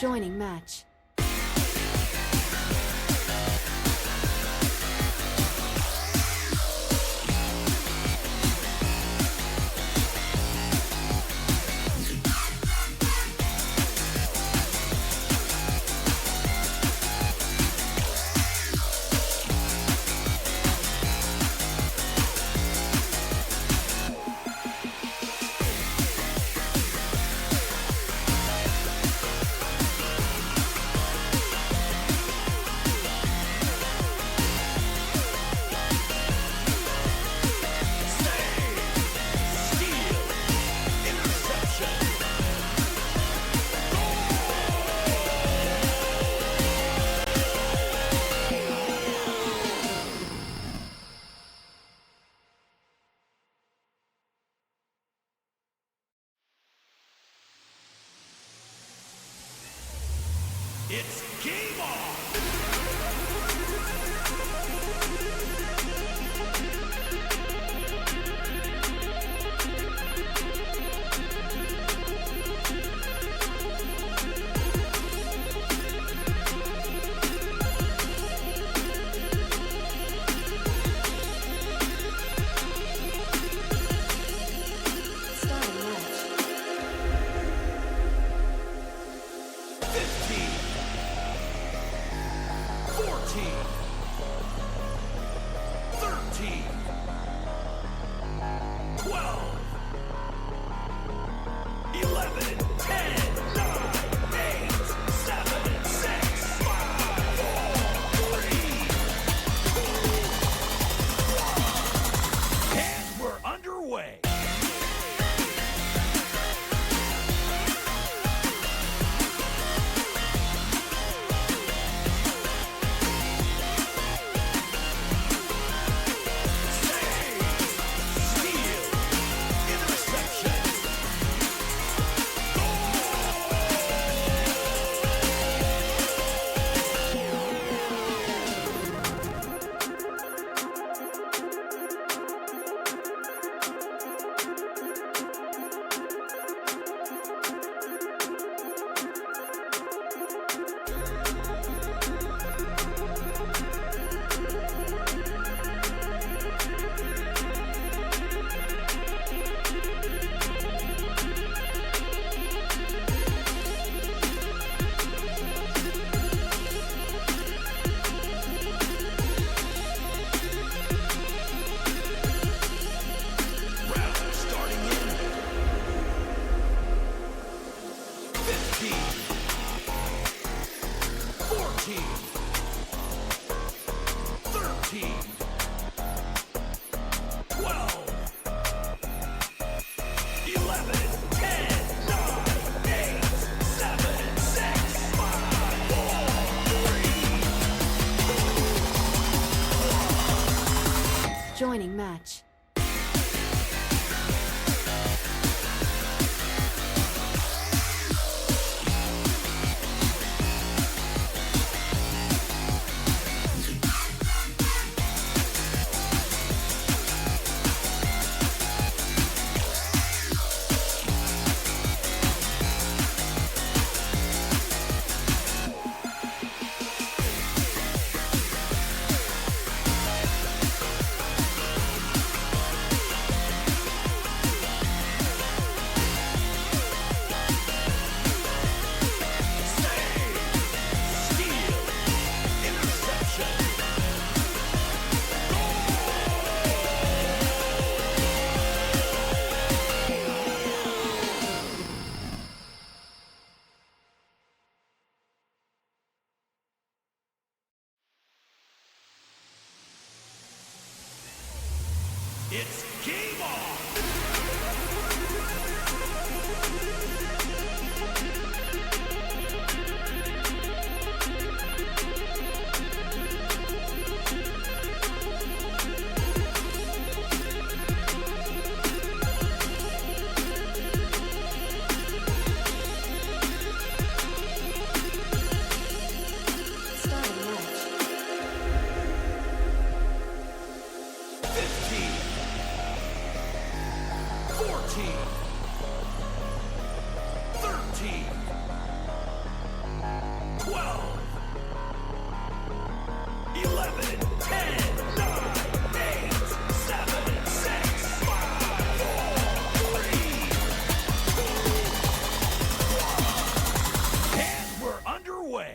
Joining match. It's game on! Starting match. 15, 14, 13, 12, 11, 10, 9, 8, 7, 6, 5, 4, 3, and we're underway. Ten. Joining match. Steal. Interception. It's game on! Starting match. 15, 14, 13, 12, 11, 10, 9, 8, 7, 6, 5, 4, 3, 2, 1. And we're underway.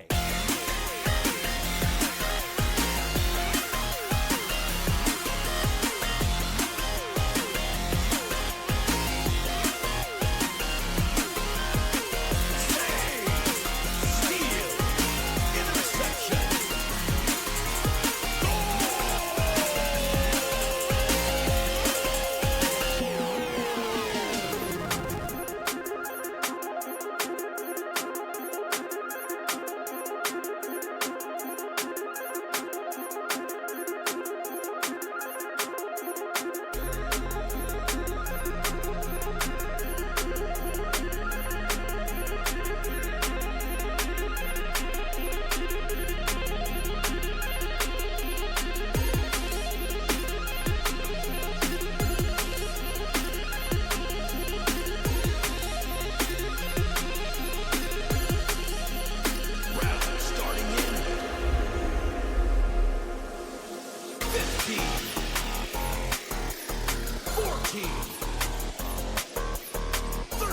Steal. Interception. Round starting in 15, 14, 13.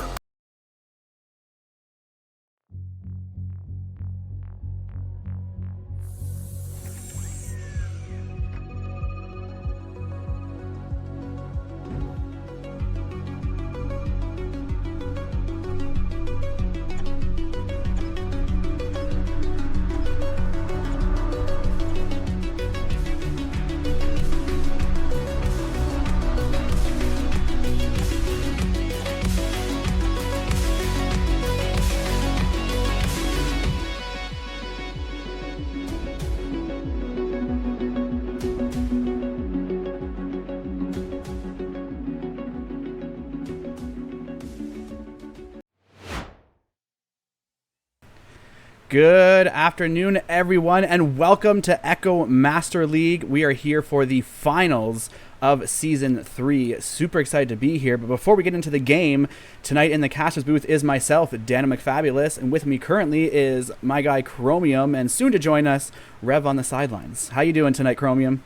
Good afternoon, everyone, and welcome to Echo Master League. We are here for the finals of Season 3. Super excited to be here, but before we get into the game, tonight in the Casters booth is myself, Dana McFabulous, and with me currently is my guy Chromium, and soon to join us, Rev on the sidelines. How you doing tonight, Chromium?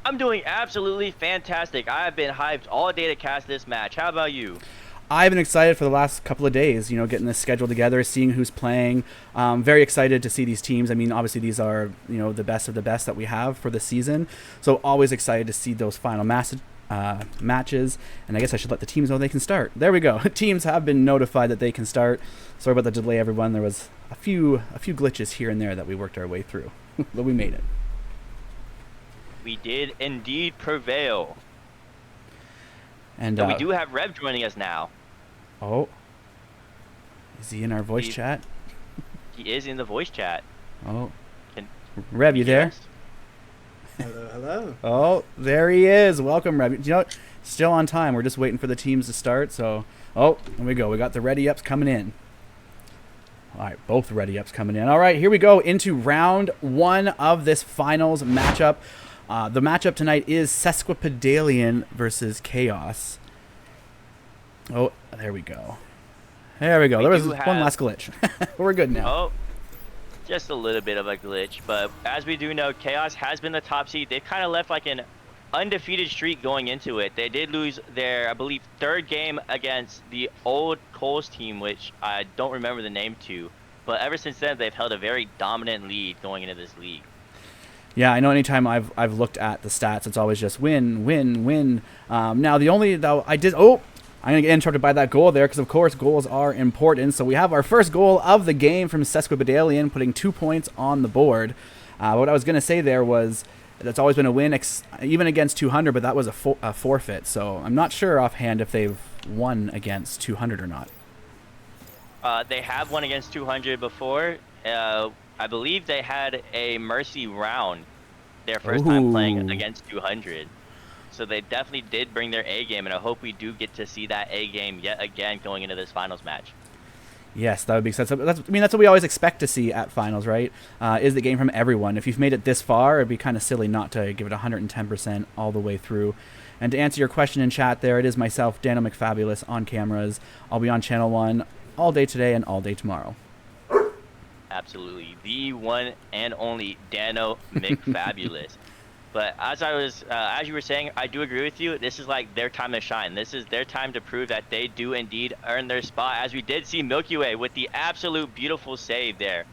I'm doing absolutely fantastic. I have been hyped all day to cast this match. How about you? I've been excited for the last couple of days, getting this schedule together, seeing who's playing. Very excited to see these teams. I mean, obviously these are, the best of the best that we have for the season. So always excited to see those final matches. And I guess I should let the teams know they can start. There we go. Teams have been notified that they can start. Sorry about the delay, everyone. There was a few glitches here and there that we worked our way through, but we made it. We did indeed prevail. And we do have Rev joining us now. Oh, is he in our voice chat? He is in the voice chat. Oh, Can Rev, you there? Hello, hello. Hello. Oh, there he is. Welcome, Rev. You know what? Still on time. We're just waiting for the teams to start. So, oh, here we go. We got the ready ups coming in. All right, both ready ups coming in. All right, here we go into round 1 of this finals matchup. The matchup tonight is Sesquipedalian versus Chaos. Oh, there we go. There we go. There was one last glitch. We're good now. Oh, just a little bit of a glitch. But as we do know, Chaos has been the top seed. They've kind of left like an undefeated streak going into it. They did lose their, I believe, 3rd game against the old Coles team, which I don't remember the name to. But ever since then, they've held a very dominant lead going into this league. Yeah, I know anytime I've looked at the stats, it's always just win, win, win. Now, the only, though, I'm going to get interrupted by that goal there because, of course, goals are important. So we have our first goal of the game from Sesquipedalian, putting 2 points on the board. What I was going to say there was that's always been a win, even against 200, but that was a forfeit. So I'm not sure offhand if they've won against 200 or not. They have won against 200 before. I believe they had a mercy round their first time playing against 200. So they definitely did bring their A game, and I hope we do get to see that A game yet again going into this finals match. Yes, that would make sense. That's what we always expect to see at finals, right? Is the game from everyone. If you've made it this far, it'd be kind of silly not to give it 110% all the way through. And to answer your question in chat there, it is myself, Dano McFabulous, on cameras. I'll be on Channel 1 all day today and all day tomorrow. Absolutely. The one and only Dano McFabulous. But as you were saying, I do agree with you. This is like their time to shine. This is their time to prove that they do indeed earn their spot, as we did see Milky Way with the absolute beautiful save there.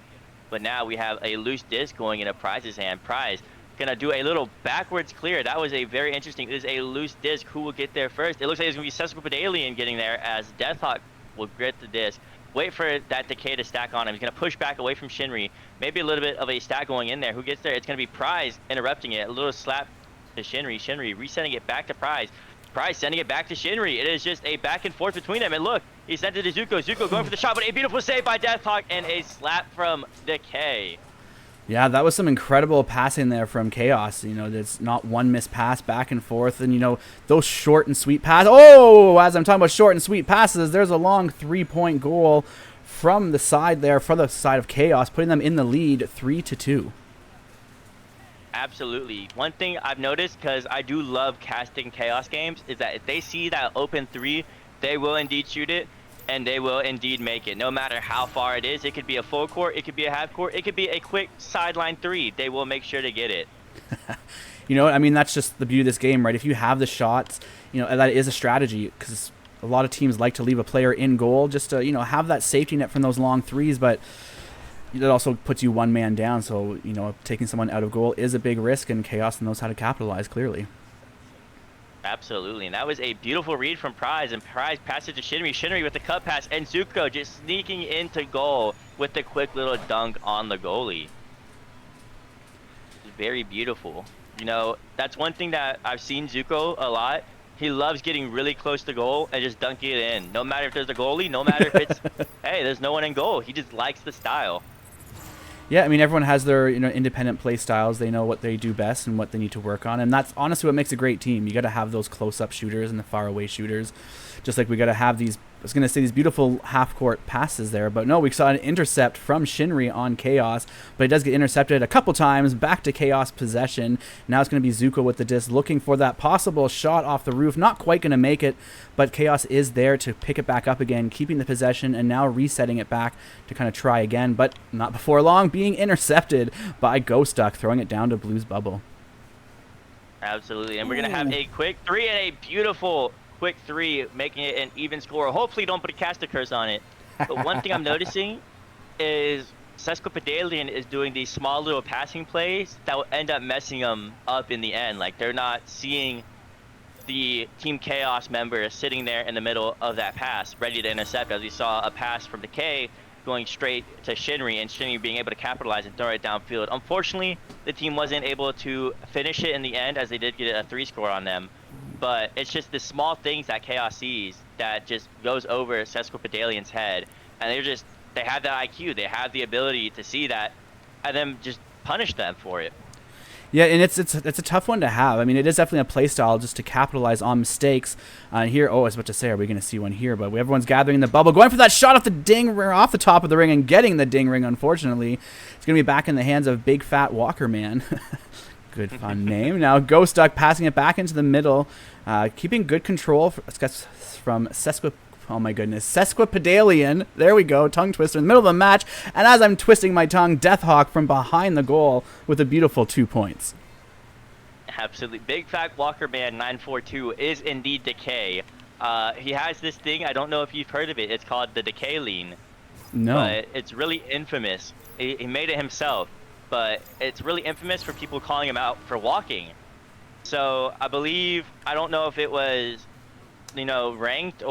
But now we have a loose disc going into Prize's hand. Prize gonna do a little backwards clear. That was a very interesting. It is a loose disc. Who will get there first? It looks like it's gonna be Sesquipedalian getting there, as Deathhawk will grit the disc. Wait for that decay to stack on him. He's going to push back away from Shinri. Maybe a little bit of a stack going in there. Who gets there? It's going to be Prize interrupting it. A little slap to Shinri. Shinri resetting it back to Prize. Prize sending it back to Shinri. It is just a back and forth between them. And look, he sent it to Zuko. Zuko going for the shot, but a beautiful save by Deathhawk and a slap from Decay. Yeah, that was some incredible passing there from Chaos. You know, there's not one missed pass back and forth. And, you know, those short and sweet passes. Oh, as I'm talking about short and sweet passes, there's a long 3-point goal from the side there, from the side of Chaos, putting them in the lead 3-2. Absolutely. One thing I've noticed, because I do love casting Chaos games, is that if they see that open 3, they will indeed shoot it. And they will indeed make it, no matter how far it is. It could be a full court, it could be a half court, it could be a quick sideline 3. They will make sure to get it. You know, I mean, that's just the beauty of this game, right? If you have the shots, you know, that is a strategy, because a lot of teams like to leave a player in goal just to, you know, have that safety net from those long 3s, but it also puts you one man down. So, you know, taking someone out of goal is a big risk, and Chaos knows how to capitalize clearly. Absolutely, and that was a beautiful read from Prize, and Prize passed it to Shinri. Shinri with the cut pass, and Zuko just sneaking into goal with the quick little dunk on the goalie. Very beautiful. You know, that's one thing that I've seen Zuko a lot. He loves getting really close to goal and just dunking it in. No matter if there's a goalie, no matter if it's, hey, there's no one in goal. He just likes the style. Yeah, I mean, everyone has their, you know, independent play styles. They know what they do best and what they need to work on, and that's honestly what makes a great team. You got to have those close-up shooters and the far-away shooters, just like we got to have these. I was going to say these beautiful half-court passes there, but no, we saw an intercept from Shinri on Chaos, but it does get intercepted a couple times, back to Chaos possession. Now it's going to be Zuko with the disc, looking for that possible shot off the roof. Not quite going to make it, but Chaos is there to pick it back up again, keeping the possession, and now resetting it back to kind of try again, but not before long, being intercepted by Ghost Duck, throwing it down to Blue's bubble. Absolutely, and we're going to have a quick 3 and a beautiful quick 3, making it an even score. Hopefully don't put a caster curse on it. But one thing I'm noticing is Sesquipedalian is doing these small little passing plays that will end up messing them up in the end. Like, they're not seeing the Team Chaos member sitting there in the middle of that pass, ready to intercept, as we saw a pass from Decay going straight to Shinri, and Shinri being able to capitalize and throw it downfield. Unfortunately, the team wasn't able to finish it in the end, as they did get a 3 score on them. But it's just the small things that Chaos sees that just goes over Sesquipedalian's head, and they have that IQ, they have the ability to see that, and then just punish them for it. Yeah, and it's a tough one to have. I mean, it is definitely a play style just to capitalize on mistakes. Here, I was about to say, are we going to see one here? But everyone's gathering in the bubble, going for that shot off off the top of the ring and getting the ding ring. Unfortunately, it's going to be back in the hands of Big Fat Walker Man. Good fun name. Now Ghost Duck passing it back into the middle, keeping good control from Sesquipedalian. There we go, tongue twister in the middle of the match. And as I'm twisting my tongue, Deathhawk from behind the goal with a beautiful 2 points. Absolutely. Big Fat Walker Man 942 is indeed Decay. He has this thing, I don't know if you've heard of it, it's called the Decay Lean. No. But it's really infamous. He made it himself, but it's really infamous for people calling him out for walking. So I don't know if it was, ranked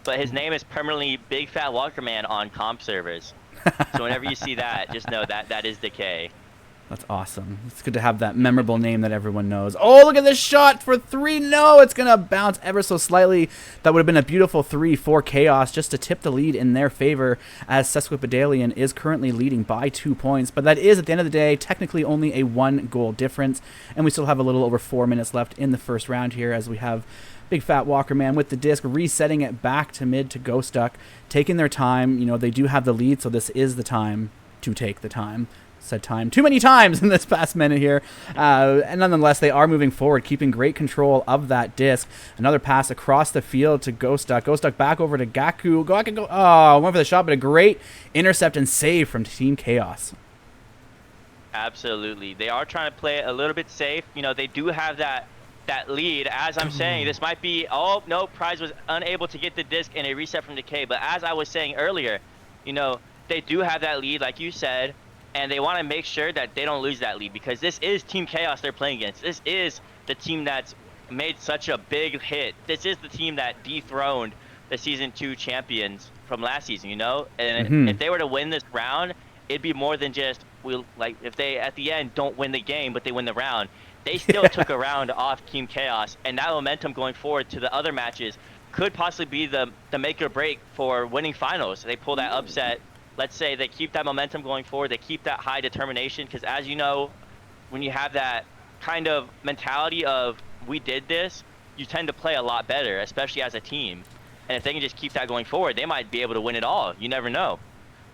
but his name is permanently Big Fat Walker Man on comp servers. So whenever you see that, just know that is Decay. That's awesome. It's good to have that memorable name that everyone knows. Oh, look at this shot for 3. No, it's going to bounce ever so slightly. That would have been a beautiful 3 for Chaos just to tip the lead in their favor, as Sesquipedalian is currently leading by 2 points. But that is, at the end of the day, technically only a 1-goal difference. And we still have a little over 4 minutes left in the first round here, as we have Big Fat Walker Man with the disc, resetting it back to mid to Ghost Duck, taking their time. They do have the lead, so this is the time to take the time. Said time too many times in this past minute here. And nonetheless, they are moving forward, keeping great control of that disc. Another pass across the field to Ghost Duck. Ghost Duck back over to Gaku. Went for the shot, but a great intercept and save from Team Chaos. Absolutely. They are trying to play it a little bit safe. They do have that lead. As I'm saying, this might be, oh, no, Prize was unable to get the disc in a reset from Decay. But as I was saying earlier, they do have that lead, like you said. And they want to make sure that they don't lose that lead, because this is Team Chaos they're playing against. This is the team that's made such a big hit. This is the team that dethroned the Season 2 champions from last season, And if they were to win this round, it'd be more than just, if they, at the end, don't win the game, but they win the round. They still took a round off Team Chaos, and that momentum going forward to the other matches could possibly be the make or break for winning finals. They pull that upset. Let's say they keep that momentum going forward, they keep that high determination, because as you know, when you have that kind of mentality of, we did this, you tend to play a lot better, especially as a team. And if they can just keep that going forward, they might be able to win it all. You never know.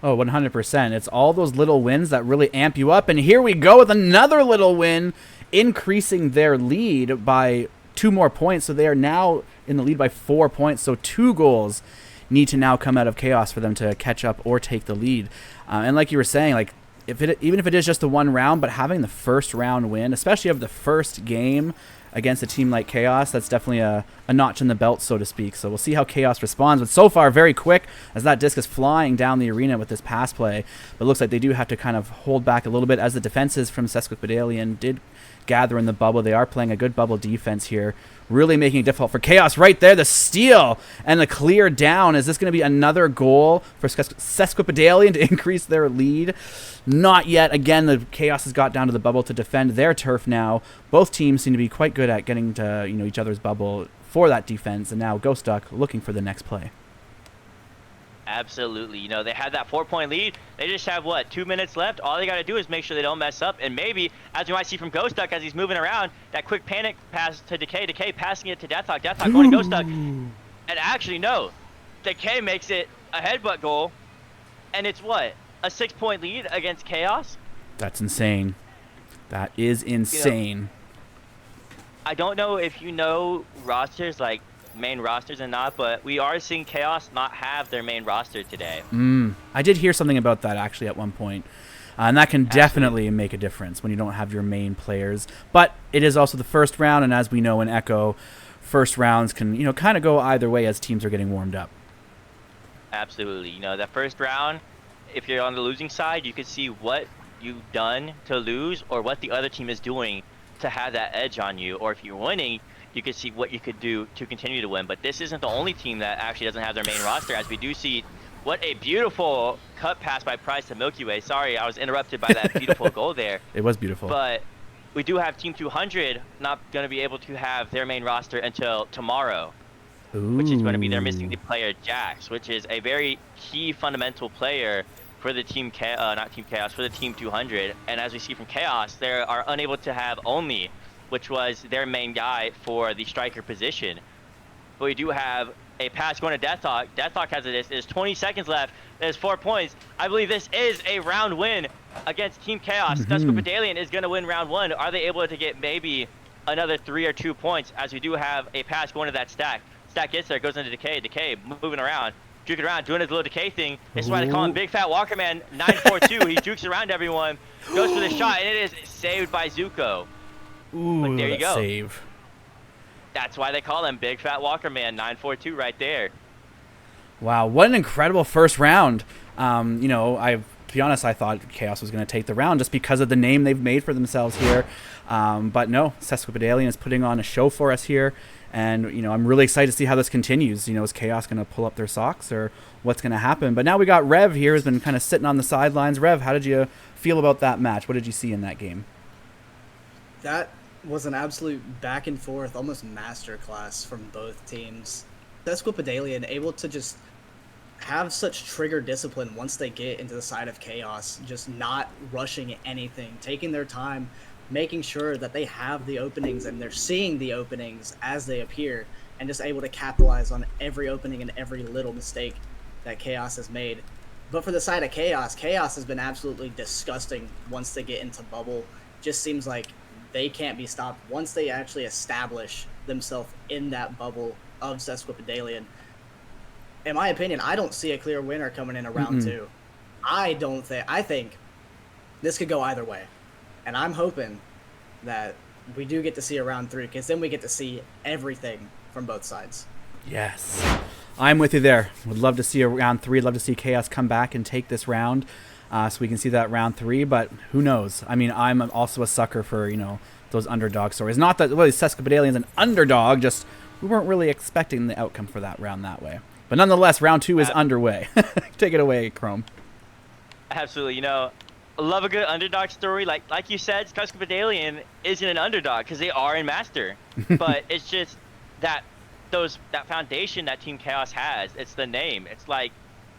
Oh, 100%. It's all those little wins that really amp you up. And here we go with another little win, increasing their lead by 2 more points. So they are now in the lead by 4 points. So 2 goals need to now come out of Chaos for them to catch up or take the lead. And like you were saying, even if it is just the 1 round, but having the first round win, especially of the first game against a team like Chaos, that's definitely a notch in the belt, so to speak. So we'll see how Chaos responds. But so far, very quick, as that disc is flying down the arena with this pass play. But it looks like they do have to kind of hold back a little bit, as the defenses from Sesquipedalian did gather in the bubble. They are playing a good bubble defense here, really making it difficult for Chaos. Right there, the steal and the clear down. Is this going to be another goal for Sesquipedalian to increase their lead? Not yet. Again, the Chaos has got down to the bubble to defend their turf now. Both teams seem to be quite good at getting to each other's bubble for that defense, and now Ghost Duck looking for the next play. Absolutely. They had that 4-point lead. They just have, 2 minutes left. All they got to do is make sure they don't mess up. And maybe, as you might see from Ghost Duck as he's moving around, that quick panic pass to Decay. Decay passing it to Deathhawk. Deathhawk going to Ghost Duck. And actually, no. Decay makes it a headbutt goal. And it's a 6-point lead against Chaos? That's insane. That is insane. I don't know if you know rosters, main rosters and not, but we are seeing Chaos not have their main roster today. I did hear something about that actually at one point, and that can definitely make a difference when you don't have your main players. But it is also the first round, and as we know in Echo, first rounds can kind of go either way as teams are getting warmed up. Absolutely. That first round, if you're on the losing side, you can see what you've done to lose or what the other team is doing to have that edge on you, or if you're winning, you could see what you could do to continue to win. But this isn't the only team that actually doesn't have their main roster, as we do see what a beautiful cut pass by Price to Milky Way. Sorry, I was interrupted by that beautiful goal there. It was beautiful. But we do have Team 200 not going to be able to have their main roster until tomorrow, which is going to be they're missing the player Jax, which is a very key fundamental player for the not Team Chaos, for the Team 200. And as we see from Chaos, they are unable to have Only, which was their main guy for the striker position. But we do have a pass going to Deathhawk. Deathhawk has this. There's 20 seconds left. There's 4 points. I believe this is a round win against Team Chaos. Sesquipedalian is going to win round 1. Are they able to get maybe another 3 or 2 points, as we do have a pass going to that Stack. Stack gets there, goes into Decay. Decay moving around, juking around, doing his little Decay thing. This is why they call him Big Fat Walker Man 942. He jukes around everyone, goes for the shot, and it is saved by Zuko. Ooh, But there you go. save. That's why they call him Big Fat Walker Man 942 right there. Wow, what an incredible first round. You know, to be honest, I thought Chaos was going to take the round just because of the name they've made for themselves here. But no, Sesquipedalian is putting on a show for us here. And, you know, I'm really excited to see how this continues. You know, is Chaos going to pull up their socks or what's going to happen? But now we got Rev here, who's been kind of sitting on the sidelines. Rev, how did you feel about that match? What did you see in that game? That was an absolute back and forth, almost masterclass from both teams. Sesquipedalian able to just have such trigger discipline once they get into the side of Chaos, just not rushing anything, taking their time, making sure that they have the openings and they're seeing the openings as they appear, and just able to capitalize on every opening and every little mistake that Chaos has made. But for the side of Chaos, Chaos has been absolutely disgusting once they get into bubble. Just seems like they can't be stopped once they actually establish themselves in that bubble of Sesquipedalian. In my opinion, I don't see a clear winner coming in a round two. I think this could go either way. And I'm hoping that we do get to see a round 3, because then we get to see everything from both sides. Yes, I'm with you there. Would love to see a round 3. Love to see Chaos come back and take this round, so we can see that round 3. But who knows? I mean, I'm also a sucker for, you know, those underdog stories. Not that really Sesquipedalian's an underdog, just we weren't really expecting the outcome for that round that way. But nonetheless, round 2 is underway. Take it away, Chrome. Absolutely. You know, I love a good underdog story. Like you said, Sesquipedalian isn't an underdog because they are in Master. But it's just that foundation that Team Chaos has. It's the name. It's like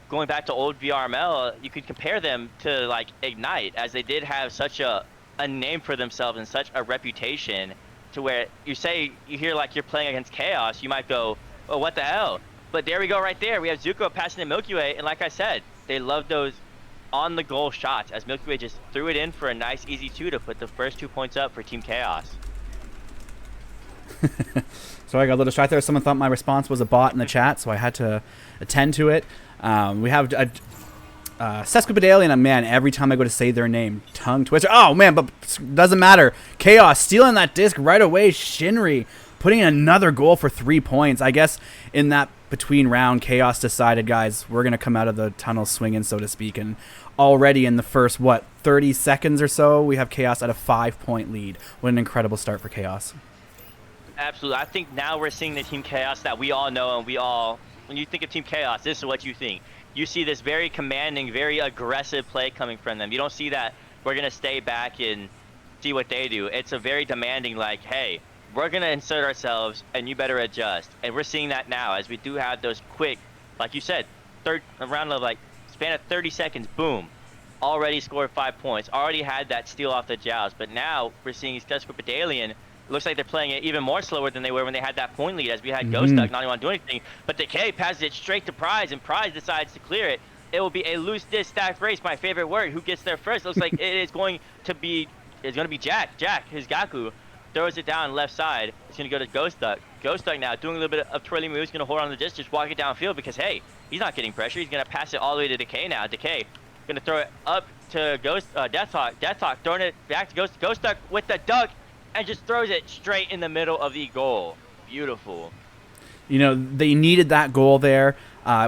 going back to old VRML, you could compare them to like Ignite, as they did have such a name for themselves and such a reputation, to where you hear like you're playing against Chaos, you might go, oh, what the hell? But there we go right there. We have Zuko passing to Milky Way, and like I said, they love those on-the-goal shots, as Milky Way just threw it in for a nice easy 2 to put the first 2 points up for Team Chaos. So I got a little distracted there. Someone thought my response was a bot in the chat, so I had to attend to it. We have Sesquipedalian, and man, every time I go to say their name, tongue twister. Oh man, but doesn't matter. Chaos stealing that disc right away. Shinri putting in another goal for 3 points. I guess in that between round, Chaos decided, guys, we're going to come out of the tunnel swinging, so to speak. And already in the first, 30 seconds or so, we have Chaos at a 5-point lead. What an incredible start for Chaos. Absolutely. I think now we're seeing the Team Chaos that we all know, and when you think of Team Chaos, this is what you think. You see this very commanding, very aggressive play coming from them. You don't see that we're going to stay back and see what they do. It's a very demanding, like, hey, we're going to insert ourselves, and you better adjust. And we're seeing that now, as we do have those quick, like you said, around of like span of 30 seconds, boom, already scored 5 points, already had that steal off the Joust. But now we're seeing Sesquipedalian. It looks like they're playing it even more slower than they were when they had that point lead, as we had Ghost Duck not even want to do anything. But Decay passes it straight to Prize, and Prize decides to clear it. It will be a loose disc stacked race, my favorite word. Who gets there first? It looks like it is going to be Jack. Jack, his Gaku, throws it down left side. It's going to go to Ghost Duck. Ghost Duck now doing a little bit of twirly moves, going to hold on to the disc, just walk it downfield because, hey, he's not getting pressure. He's going to pass it all the way to Decay now. Decay going to throw it up to Deathhawk. Deathhawk throwing it back to Ghost Duck with the duck, and just throws it straight in the middle of the goal. Beautiful. You know, they needed that goal there.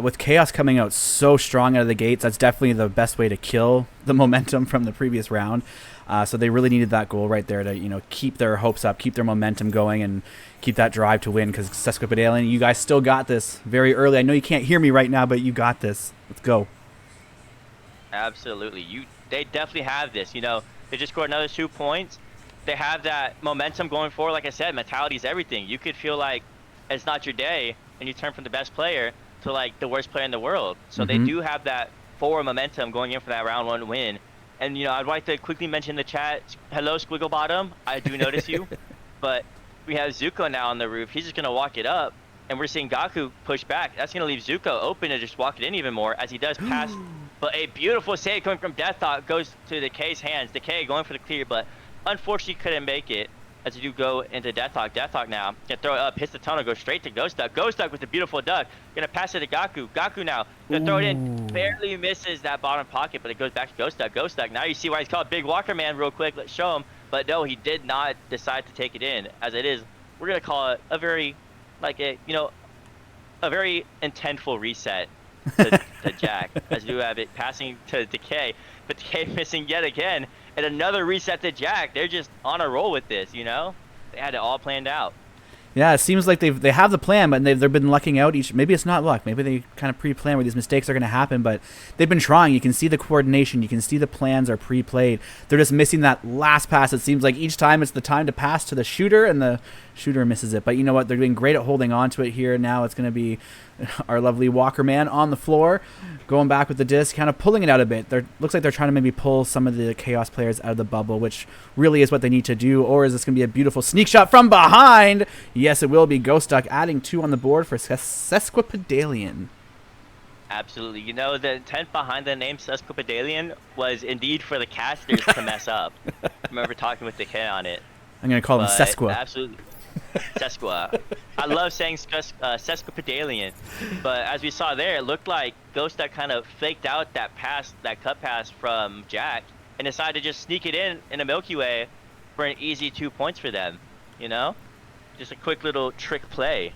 With Chaos coming out so strong out of the gates, that's definitely the best way to kill the momentum from the previous round. So they really needed that goal right there to, you know, keep their hopes up, keep their momentum going, and keep that drive to win. Because Sesquipedalian, you guys still got this very early. I know you can't hear me right now, but you got this. Let's go. Absolutely. They definitely have this. You know, they just scored another 2 points. They have that momentum going forward. Like I said, mentality is everything. You could feel like it's not your day, and you turn from the best player to like the worst player in the world. So they do have that forward momentum going in for that round 1 win. And, you know, I'd like to quickly mention in the chat, hello, Squiggle Bottom. I do notice you. But we have Zuko now on the roof. He's just going to walk it up. And we're seeing Gaku push back. That's going to leave Zuko open to just walk it in even more as he does pass. But a beautiful save coming from Deathhawk goes to Decay's hands. Decay going for the clear, but unfortunately couldn't make it as you do go into Deathhawk. Deathhawk now can throw it up, hits the tunnel, goes straight to Ghost Duck. Ghost Duck with the beautiful duck. Going to pass it to Gaku. Gaku now going to throw it in. Barely misses that bottom pocket, but it goes back to Ghost Duck. Ghost Duck. Now you see why he's called Big Walker Man real quick. Let's show him. But no, he did not decide to take it in. As it is, we're going to call it a very, like a, you know, a very intentful reset to Jack, as you have it passing to Decay, but Decay missing yet again, and another reset to Jack. They're just on a roll with this, you know? They had it all planned out. Yeah, it seems like they have the plan, but they've been lucking out each. Maybe it's not luck. Maybe they kind of pre-plan where these mistakes are going to happen, but they've been trying. You can see the coordination. You can see the plans are pre-played. They're just missing that last pass. It seems like each time it's the time to pass to the shooter, and the shooter misses it. But you know what? They're doing great at holding on to it here. Now it's going to be our lovely Walker Man on the floor, going back with the disc, kind of pulling it out a bit. Looks like they're trying to maybe pull some of the Chaos players out of the bubble, which really is what they need to do. Or is this going to be a beautiful sneak shot from behind? Yes, it will be. Ghost Duck adding 2 on the board for Sesquipedalian. Absolutely. You know, the intent behind the name Sesquipedalian was indeed for the casters to mess up. I remember talking with Decay on it. I'm going to call them Sesqua. Absolutely. Sesqua. I love saying Sesquipedalian, but as we saw there, it looked like Ghost Duck kind of faked out that pass, that cut pass from Jack, and decided to just sneak it in a Milky Way for an easy 2 points for them. You know, just a quick little trick play.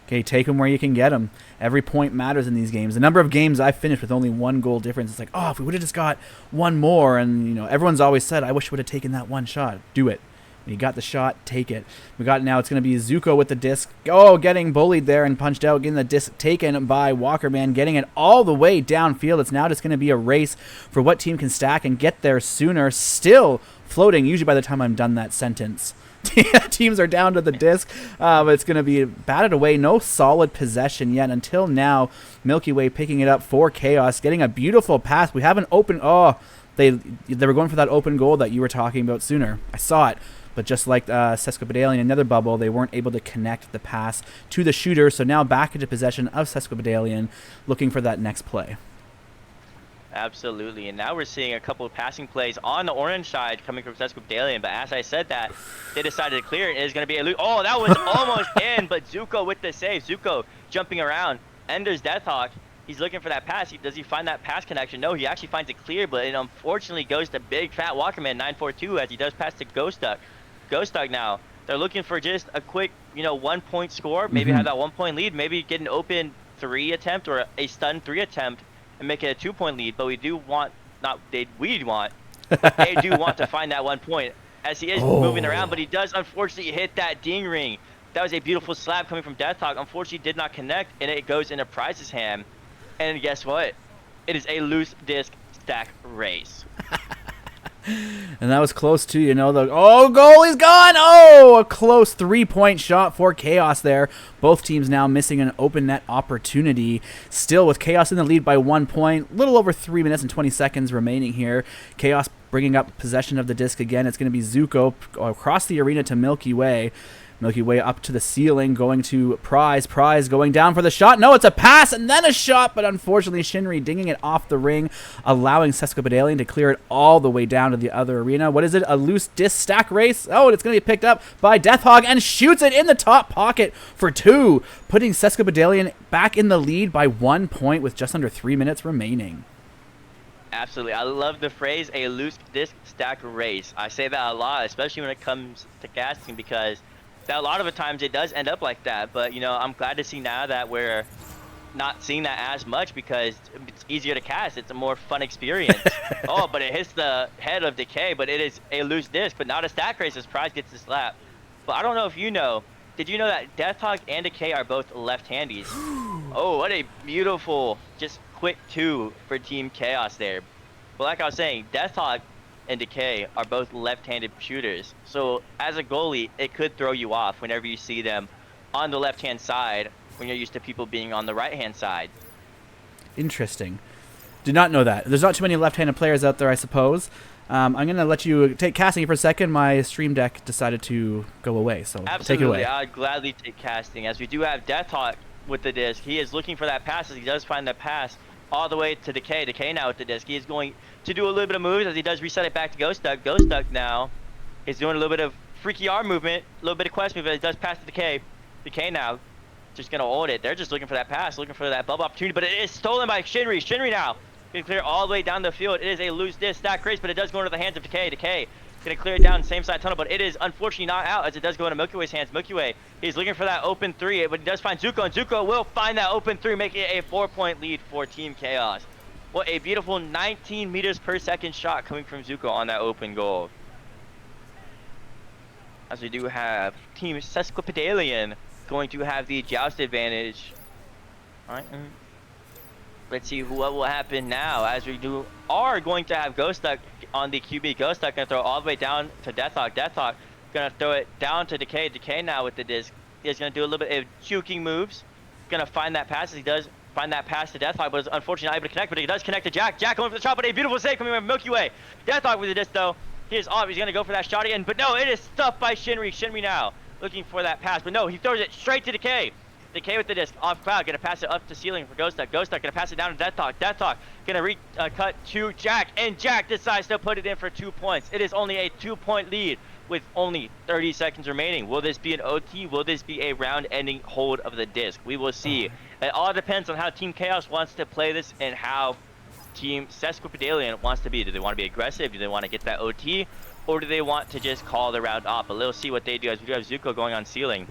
Okay, take them where you can get them. Every point matters in these games. The number of games I finished with only 1 goal difference, it's like, oh, if we would have just got 1 more, and you know, everyone's always said, I wish we would have taken that 1 shot. Do it. When you got the shot, take it. We got now, it's going to be Zuko with the disc. Oh, getting bullied there and punched out, getting the disc taken by Walker Man, getting it all the way downfield. It's now just going to be a race for what team can stack and get there sooner. Still floating, usually by the time I'm done that sentence. Teams are down to the disc, but it's going to be batted away. No solid possession yet until now. Milky Way picking it up for Chaos, getting a beautiful pass. We have an open... Oh, they were going for that open goal that you were talking about sooner. I saw it. But just like Sesquipedalian, another bubble, they weren't able to connect the pass to the shooter. So now back into possession of Sesquipedalian, looking for that next play. Absolutely, and now we're seeing a couple of passing plays on the orange side coming from Sesquipedalian, but as I said that, they decided to clear it. It is going to be a loot. Oh, that was almost in, but Zuko with the save. Zuko jumping around. Ender's Deathhawk. He's looking for that pass. Does he find that pass connection? No, he actually finds it clear, but it unfortunately goes to Big Fat Walkerman 942 as he does pass to Ghost Duck. Ghost Duck now, they're looking for just a quick, 1 point score, maybe have that 1 point lead, maybe get an open 3 attempt or a stun 3 attempt and make it a 2 point lead. But we do want, they do want to find that 1 point as he is moving around, but he does unfortunately hit that ding ring. That was a beautiful slap coming from Deathhawk. Unfortunately did not connect, and it goes into Prize's hand. And guess what? It is a loose disc stack race. And that was close too, goalie's gone! Oh, a close 3-point shot for Chaos there. Both teams now missing an open net opportunity. Still with Chaos in the lead by 1 point. Little over 3 minutes and 20 seconds remaining here. Chaos bringing up possession of the disc again. It's going to be Zuko across the arena to Milky Way. Milky Way up to the ceiling, going to Prize. Prize going down for the shot. No, it's a pass and then a shot, but unfortunately Shinri dinging it off the ring, allowing Sesquipedalian to clear it all the way down to the other arena. What is it? A loose disc stack race? Oh, and it's going to be picked up by Deathhawk and shoots it in the top pocket for 2, putting Sesquipedalian back in the lead by 1 point with just under 3 minutes remaining. Absolutely. I love the phrase, a loose disc stack race. I say that a lot, especially when it comes to casting, because a lot of the times it does end up like that. But I'm glad to see now that we're not seeing that as much because it's easier to cast. It's a more fun experience. Oh, but it hits the head of Decay, but it is a loose disc, but not a stack race as Prize gets the slap. But I don't know if you know, did you know that Deathhawk and Decay are both left-handies? Oh, what a beautiful, just quick 2 for Team Chaos there. But like I was saying, Deathhawk and Decay are both left-handed shooters. So as a goalie, it could throw you off whenever you see them on the left-hand side when you're used to people being on the right-hand side. Interesting. Did not know that. There's not too many left-handed players out there, I suppose. I'm going to let you take casting for a second. My stream deck decided to go away, so take it Absolutely, away. I'd gladly take casting. As we do have Deathhawk with the disc, he is looking for that pass. As he does find that pass all the way to Decay. Decay now with the disc. He is going to do a little bit of moves as he does reset it back to Ghost Duck. Ghost Duck now is doing a little bit of freaky arm movement, a little bit of quest movement. He does pass to Decay. Decay now just going to hold it. They're just looking for that pass, looking for that bubble opportunity, but it is stolen by Shinri. Shinri now can clear all the way down the field. It is a loose disc stack race, but it does go into the hands of Decay. Decay going to clear it down same side tunnel, but it is unfortunately not out as it does go into Milky Way's hands. Milky Way, he's looking for that open 3, but he does find Zuko, and Zuko will find that open 3, making it a 4-point lead for Team Chaos. What a beautiful 19 meters per second shot coming from Zuko on that open goal. As we do have Team Sesquipedalian going to have the joust advantage. All right. Let's see what will happen now as we are going to have Ghost Duck on the QB. Ghost Duck going to throw all the way down to Deathhawk. Deathhawk going to throw it down to Decay. Decay now with the disc. He's going to do a little bit of juking moves. Going to find that pass. He does find that pass to Deathhawk, but is unfortunately not able to connect, but he does connect to Jack. Jack going for the shot, but a beautiful save coming from Milky Way. Deathhawk with the disc though. He is off. He's going to go for that shot again, but no, it is stuffed by Shinri. Shinri now looking for that pass, but no, he throws it straight to Decay. Decay with the disc off Cloud, gonna pass it up to ceiling for Ghost Duck. Ghost Duck gonna pass it down to Deathhawk. Deathhawk gonna cut to Jack, and Jack decides to put it in for 2 points. It is only a 2-point lead with only 30 seconds remaining. Will this be an OT? Will this be a round-ending hold of the disc? We will see. It all depends on how Team Chaos wants to play this and how Team Sesquipedalian wants to be. Do they want to be aggressive? Do they want to get that OT? Or do they want to just call the round off? But we'll see what they do as we do have Zuko going on ceiling.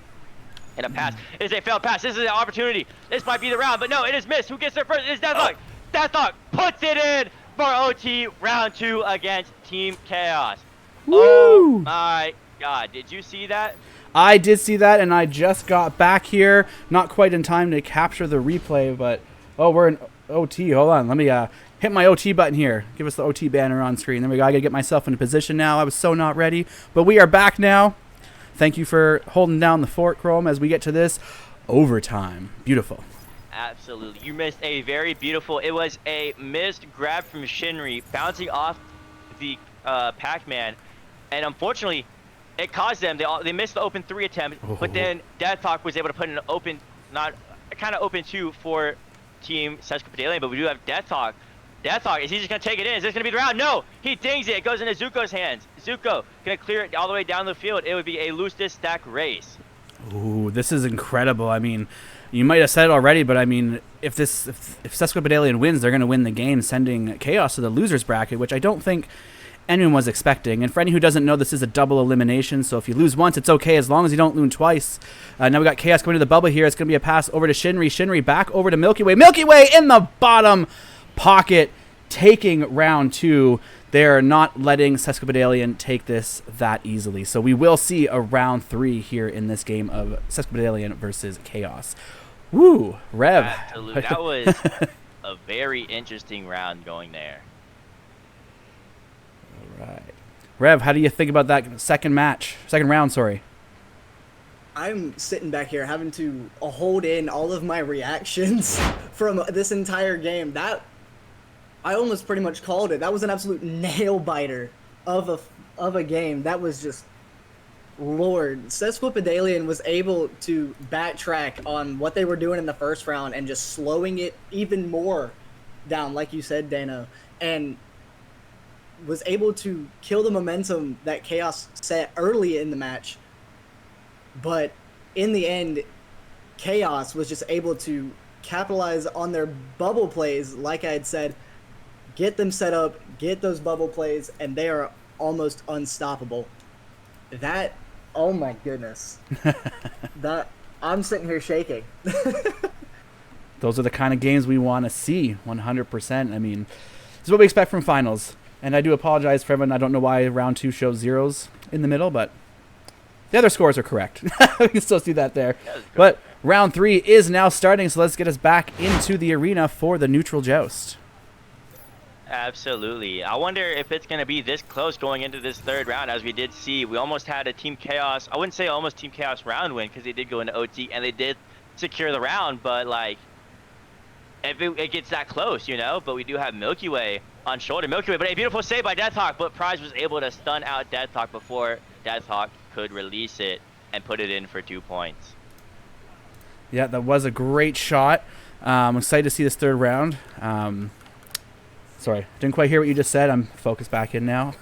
And a pass. It is a failed pass. This is an opportunity. This might be the round, but no, it is missed. Who gets there first? It is Deathhawk. Deathhawk puts it in for OT round 2 against Team Chaos. Woo! Oh my God. Did you see that? I did see that, and I just got back here. Not quite in time to capture the replay, but... Oh, we're in OT. Hold on. Let me hit my OT button here. Give us the OT banner on screen. There we go. I got to get myself into position now. I was so not ready. But we are back now. Thank you for holding down the fort, Chrome, as we get to this overtime. Beautiful. Absolutely. You missed a very beautiful... It was a missed grab from Shinri, bouncing off the Pac-Man. And unfortunately, it caused them... They missed the open 3 attempt, but then Deathhawk was able to put an open... kind of open 2 for Team Sesquipedalian, but we do have Deathhawk. Deathhawk, is he just going to take it in? Is this going to be the round? No! He dings it. It goes into Zuko's hands. Zuko going to clear it all the way down the field. It would be a loose disc stack race. Ooh, this is incredible. I mean, you might have said it already, but I mean, if Sesquipedalian wins, they're going to win the game, sending Chaos to the losers bracket, which I don't think anyone was expecting. And for anyone who doesn't know, this is a double elimination, so if you lose once, it's okay as long as you don't lose twice. Now we got Chaos coming to the bubble here. It's going to be a pass over to Shinri. Shinri back over to Milky Way. Milky Way in the bottom pocket, taking round 2. They're not letting Sesquipedalian take this that easily. So we will see a round 3 here in this game of Sesquipedalian versus Chaos. Woo, Rev. Absolutely. That was a very interesting round going there. All right. Rev, how do you think about that second round, sorry? I'm sitting back here having to hold in all of my reactions from this entire game. I almost pretty much called it. That was an absolute nail biter of a game. That was just, Lord. Sesquipedalian was able to backtrack on what they were doing in the first round and just slowing it even more down, like you said, Dano, and was able to kill the momentum that Chaos set early in the match. But in the end, Chaos was just able to capitalize on their bubble plays, like I had said, get them set up, get those bubble plays, and they are almost unstoppable. That, oh my goodness. I'm sitting here shaking. Those are the kind of games we want to see, 100%. I mean, this is what we expect from finals. And I do apologize for everyone. I don't know why round 2 shows zeros in the middle, but the other scores are correct. We can still see that there. But round 3 is now starting, so let's get us back into the arena for the neutral joust. Absolutely. I wonder if it's going to be this close going into this third round, as we did see. We almost had a Team Chaos. I wouldn't say almost Team Chaos round win, because they did go into OT and they did secure the round, but like if it gets that close, you know. But we do have Milky Way on shoulder. Milky Way, but a beautiful save by Deathhawk. But Prize was able to stun out Deathhawk before Deathhawk could release it and put it in for 2 points. Yeah, that was a great shot. I'm excited to see this third round. Sorry, didn't quite hear what you just said. I'm focused back in now.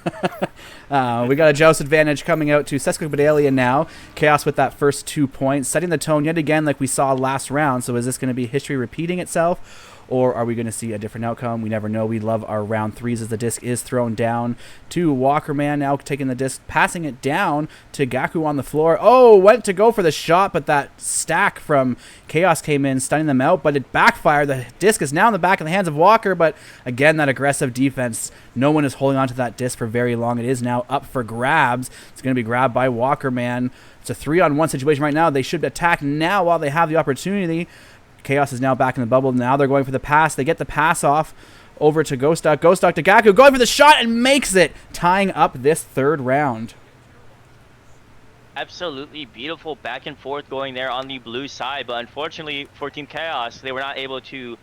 We got a joust advantage coming out to Sesquipedalian now. Chaos with that first 2 points, setting the tone yet again like we saw last round. So is this going to be history repeating itself? Or are we going to see a different outcome? We never know. We love our round threes as the disc is thrown down to Walkerman, now taking the disc, passing it down to Gaku on the floor. Oh, went to go for the shot, but that stack from Chaos came in, stunning them out, but it backfired. The disc is now in the back of the hands of Walker, but again, that aggressive defense. No one is holding on to that disc for very long. It is now up for grabs. It's going to be grabbed by Walkerman. It's a 3-on-1 situation right now. They should attack now while they have the opportunity. Chaos is now back in the bubble. Now they're going for the pass. They get the pass off over to Ghost Duck. Ghost Duck to Gaku, going for the shot and makes it, tying up this third round. Absolutely beautiful back and forth going there on the blue side, but unfortunately for Team Chaos, they were not able to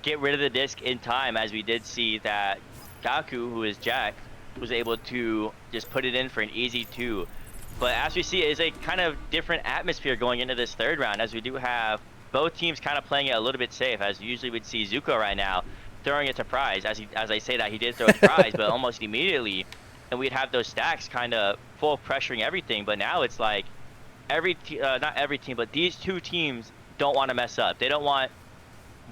get rid of the disc in time, as we did see that Gaku, who is Jack, was able to just put it in for an easy 2. But as we see, it is a kind of different atmosphere going into this third round, as we do have both teams kind of playing it a little bit safe, as usually we'd see Zuko right now throwing it to Prize. As I say that, he did throw it to Prize, but almost immediately, and we'd have those stacks kind of full pressuring everything. But now it's like not every team, but these two teams don't want to mess up. They don't want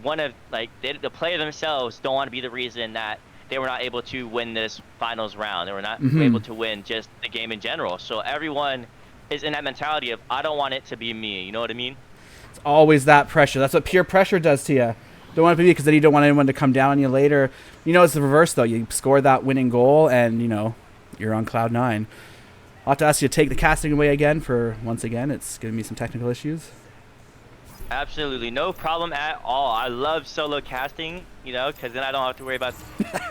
the player themselves don't want to be the reason that they were not able to win this finals round. They were not able to win just the game in general. So everyone is in that mentality of, I don't want it to be me. You know what I mean? It's always that pressure. That's what peer pressure does to you. Don't want it to be, because then you don't want anyone to come down on you later. You know, it's the reverse, though. You score that winning goal, and, you know, you're on cloud 9. I'll have to ask you to take the casting away again for, once again, it's giving me some technical issues. Absolutely. No problem at all. I love solo casting, you know, because then I don't have to worry about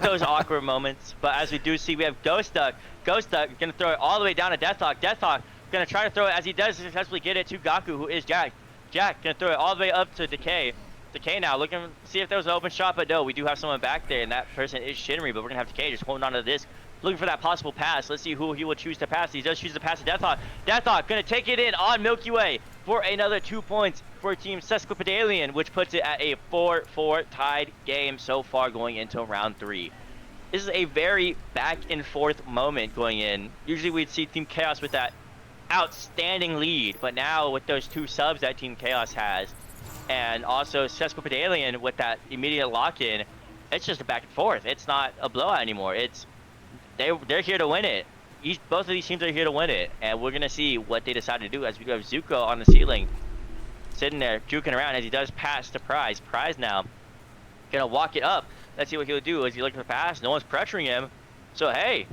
those awkward moments. But as we do see, we have Ghost Duck. Ghost Duck going to throw it all the way down to Deathhawk. Deathhawk going to try to throw it, as he does successfully get it to Gaku, who is Jack. Jack going to throw it all the way up to Decay. Decay now looking to see if there was an open shot, but no, we do have someone back there, and that person is Shinri, but we're going to have Decay just holding on to this, looking for that possible pass. Let's see who he will choose to pass. He does choose to pass to Deathhawk. Deathhawk going to take it in on Milky Way for another 2 points for Team Sesquipedalian, which puts it at a 4-4 tied game so far going into round 3. This is a very back and forth moment going in. Usually we'd see Team Chaos with that outstanding lead, but now with those 2 subs that Team Chaos has, and also Sesquipedalian with that immediate lock-in, it's just a back and forth. It's not a blowout anymore. It's they're here to win it. Both of these teams are here to win it, and we're gonna see what they decide to do, as we have Zuko on the ceiling, sitting there juking around as he does pass to Prize. Prize now gonna walk it up. Let's see what he'll do as he looking for the pass. No one's pressuring him, so hey,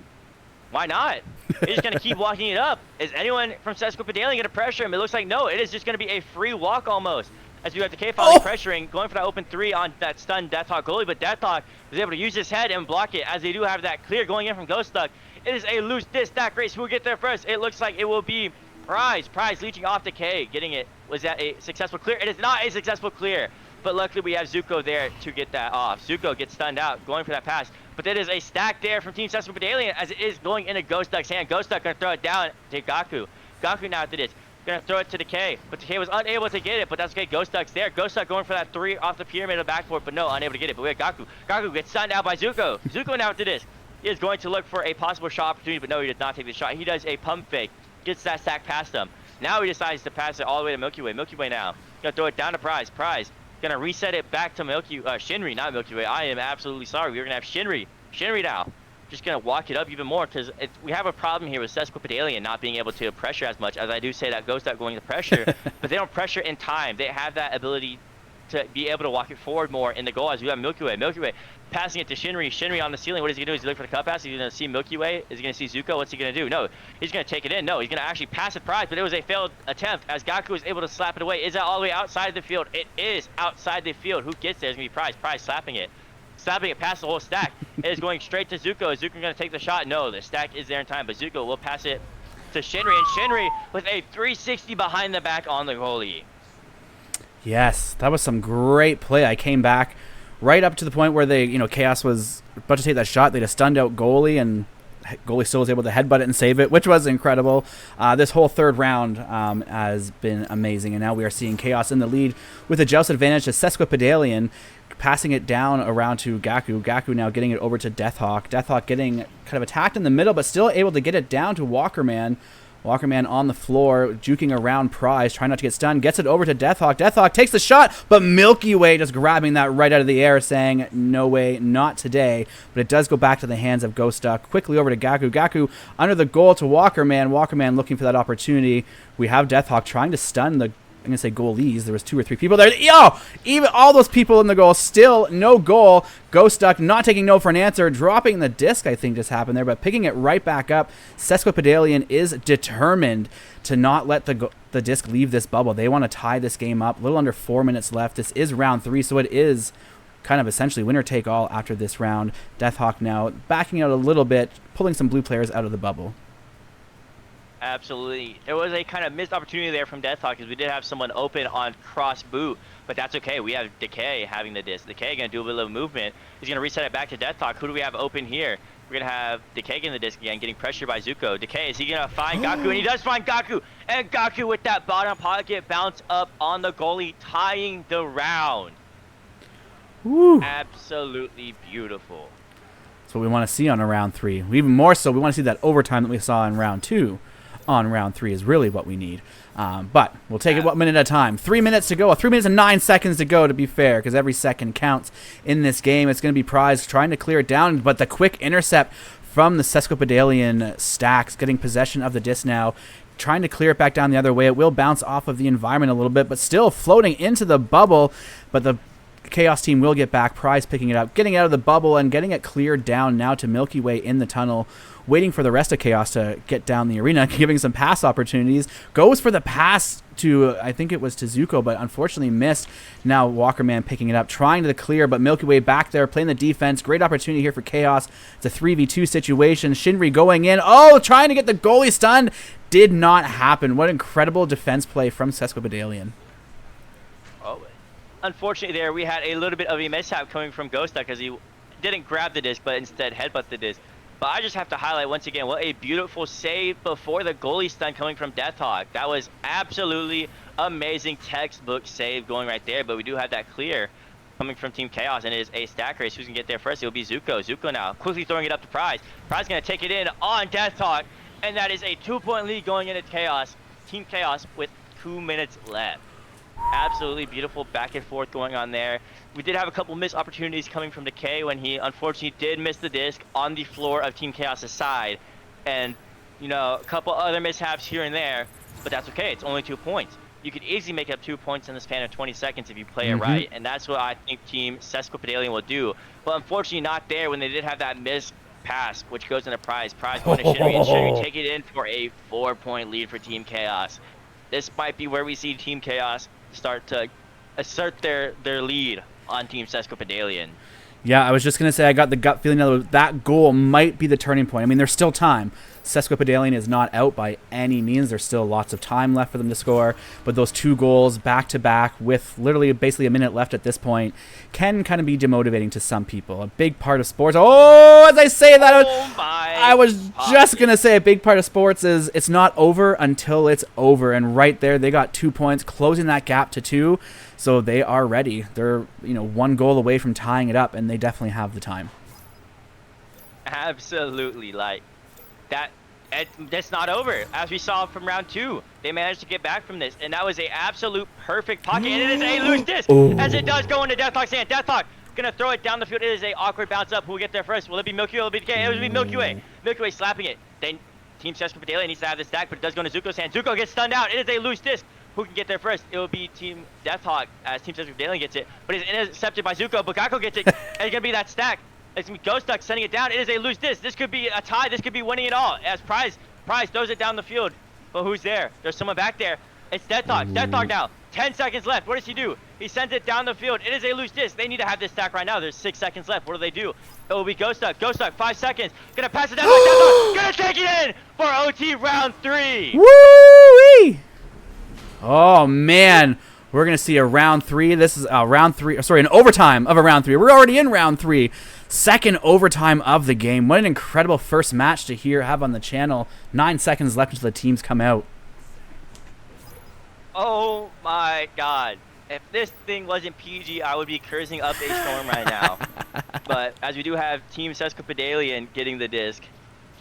why not? He's just gonna keep walking it up. Is anyone from Sesquipedalian gonna pressure him? It looks like no. It is just gonna be a free walk almost, as we have Decay finally pressuring, going for that open 3 on that stunned Deathhawk goalie, but Deathhawk is able to use his head and block it, as they do have that clear going in from Ghost Duck. It is a loose disc stack race. Who will get there first? It looks like it will be Prize. Prize leeching off Decay, getting it. Was that a successful clear? It is not a successful clear, but luckily we have Zuko there to get that off. Zuko gets stunned out, going for that pass, but there is a stack there from Team Sesquipedalian, as it is going into Ghost Duck's hand. Ghost Duck gonna throw it down to Gaku. Gaku now after this. Gonna throw it to Decay, but Decay was unable to get it, but that's okay. Ghost Duck's there. Ghost Duck going for that 3 off the pyramid of backboard, but no, unable to get it. But we have Gaku. Gaku gets stunned out by Zuko. Zuko now after this is going to look for a possible shot opportunity, but no, he did not take the shot. He does a pump fake, gets that stack past him. Now he decides to pass it all the way to Milky Way. Milky Way now gonna throw it down to Prize. Prize gonna reset it back to Shinri, not Milky Way. I am absolutely sorry. We're gonna have Shinri. Shinri now just gonna walk it up even more, because we have a problem here with Sesquipedalian not being able to pressure as much, as I do say that Ghost Duck going to pressure, but they don't pressure in time. They have that ability to be able to walk it forward more in the goal, as we have Milky Way. Milky Way passing it to Shinri. Shinri on the ceiling. What is he gonna do? Is he looking for the cut pass? Is he gonna see Milky Way? Is he gonna see Zuko? What's he gonna do? No, he's gonna take it in. No, he's gonna actually pass it Prize, but it was a failed attempt, as Gaku was able to slap it away. Is that all the way outside the field? It is outside the field. Who gets there? It's gonna be Prize. Prize slapping it. Slapping it past the whole stack. It is going straight to Zuko. Is Zuko going to take the shot? No, the stack is there in time, but Zuko will pass it to Shinri, and Shinri with a 360 behind the back on the goalie. Yes, that was some great play. I came back right up to the point where they, Chaos was about to take that shot. They just stunned out goalie, and goalie still was able to headbutt it and save it, which was incredible. This whole third round has been amazing, and now we are seeing Chaos in the lead with a joust advantage to Sesquipedalian, passing it down around to Gaku. Gaku now getting it over to Deathhawk. Deathhawk getting kind of attacked in the middle, but still able to get it down to Walkerman. Walkerman on the floor, juking around Prize, trying not to get stunned. Gets it over to Deathhawk. Deathhawk takes the shot, but Milky Way just grabbing that right out of the air, saying, no way, not today. But it does go back to the hands of Ghost Duck. Quickly over to Gaku. Gaku under the goal to Walkerman. Walkerman looking for that opportunity. We have Deathhawk trying to stun the, I'm going to say goalies. There was 2 or 3 people there. Yo! Even all those people in the goal, still no goal. Ghost Duck not taking no for an answer. Dropping the disc, I think, just happened there, but picking it right back up. Sesquipedalian is determined to not let the disc leave this bubble. They want to tie this game up. A little under 4 minutes left. This is round 3, so it is kind of essentially winner take all after this round. Deathhawk now backing out a little bit, pulling some blue players out of the bubble. Absolutely. There was a kind of missed opportunity there from Deathhawk because we did have someone open on cross boot, but that's okay. We have Decay having the disc. Decay going to do a little movement. He's going to reset it back to Deathhawk. Who do we have open here? We're going to have Decay getting the disc again, getting pressured by Zuko. Decay, is he going to find Gaku? And he does find Gaku. And Gaku with that bottom pocket bounce up on the goalie, tying the round. Woo. Absolutely beautiful. That's what we want to see on a round 3. Even more so, we want to see that overtime that we saw in round 2. On round 3 is really what we need. But we'll take it 1 minute at a time. 3 minutes to go. 3 minutes and 9 seconds to go, to be fair, because every second counts in this game. It's going to be Prize trying to clear it down, but the quick intercept from the Sesquipedalian Stacks, getting possession of the disc now, trying to clear it back down the other way. It will bounce off of the environment a little bit, but still floating into the bubble. But the Chaos team will get back. Prize picking it up, getting out of the bubble and getting it cleared down now to Milky Way in the tunnel, waiting for the rest of Chaos to get down the arena, giving some pass opportunities. Goes for the pass to, I think it was to Zuko, but unfortunately missed. Now Walkerman picking it up, trying to clear, but Milky Way back there playing the defense. Great opportunity here for Chaos. It's a 3v2 situation. Shinri going in. Oh, trying to get the goalie stunned. Did not happen. What incredible defense play from Sesquipedalian. Oh, unfortunately there we had a little bit of a mishap coming from Ghost Duck because he didn't grab the disc, but instead headbutt the disc. But I just have to highlight once again what a beautiful save before the goalie stun coming from Deathhawk. That was absolutely amazing textbook save going right there. But we do have that clear coming from Team Chaos, and it is a stack race. Who's going to get there first? It will be Zuko. Zuko now quickly throwing it up to Prize. Prize going to take it in on Deathhawk, and that is a 2-point lead going into Chaos. Team Chaos with 2 minutes left. Absolutely beautiful back and forth going on there. We did have a couple missed opportunities coming from Decay when he unfortunately did miss the disc on the floor of Team Chaos' side. And, you know, a couple other mishaps here and there, but that's okay. It's only 2 points. You could easily make up 2 points in the span of 20 seconds if you play it right, and that's what I think Team Sesquipedalian will do. But unfortunately not there when they did have that missed pass, which goes into Prize. Prize going to Shinri, and Shinri take it in for a 4-point lead for Team Chaos. This might be where we see Team Chaos start to assert their lead on Team Sesquipedalian. Yeah, I was just going to say I got the gut feeling that goal might be the turning point. I mean, there's still time. Sesquipedalian is not out by any means. There's still lots of time left for them to score. But those 2 goals back-to-back with literally basically a minute left at this point can kind of be demotivating to some people. A big part of sports... Oh, as I say that, I was just going to say a big part of sports is it's not over until it's over. And right there, they got 2 points, closing that gap to 2. So they are ready. They're 1 goal away from tying it up, and they definitely have the time. Absolutely, like that. That's not over. As we saw from round 2, they managed to get back from this, and that was a absolute perfect pocket. And it is a loose disc as it does go into Deathhawk's hand. Deathhawk gonna throw it down the field. It is a awkward bounce up. Who will get there first? Will it be Milky Way? Will it be Decay? It will be Milky Way. Milky Way slapping it. Then Team Sesquipedalian needs to have the stack, but it does go into Zuko's hand. Zuko gets stunned out. It is a loose disc. Who can get there first? It will be Team Deathhawk as Team Sesquipedalian gets it, but it's intercepted by Zuko. Bukako gets it, and it's gonna be that stack. It's gonna be Ghost Duck sending it down. It is a loose disc. This could be a tie. This could be winning it all. As Prize throws it down the field, but who's there? There's someone back there. It's Deathhawk. Deathhawk now. 10 seconds left. What does he do? He sends it down the field. It is a loose disc. They need to have this stack right now. There's 6 seconds left. What do they do? It will be Ghost Duck. Ghost Duck, 5 seconds. Gonna pass it down. Deathhawk. Gonna take it in for OT round 3. Woo-wee! Oh, man. We're going to see a round 3. This is an overtime of a round 3. We're already in round 3. Second overtime of the game. What an incredible first match to have on the channel. 9 seconds left until the teams come out. Oh my god. If this thing wasn't PG, I would be cursing up a storm right now. But as we do have Team Sesquipedalian getting the disc,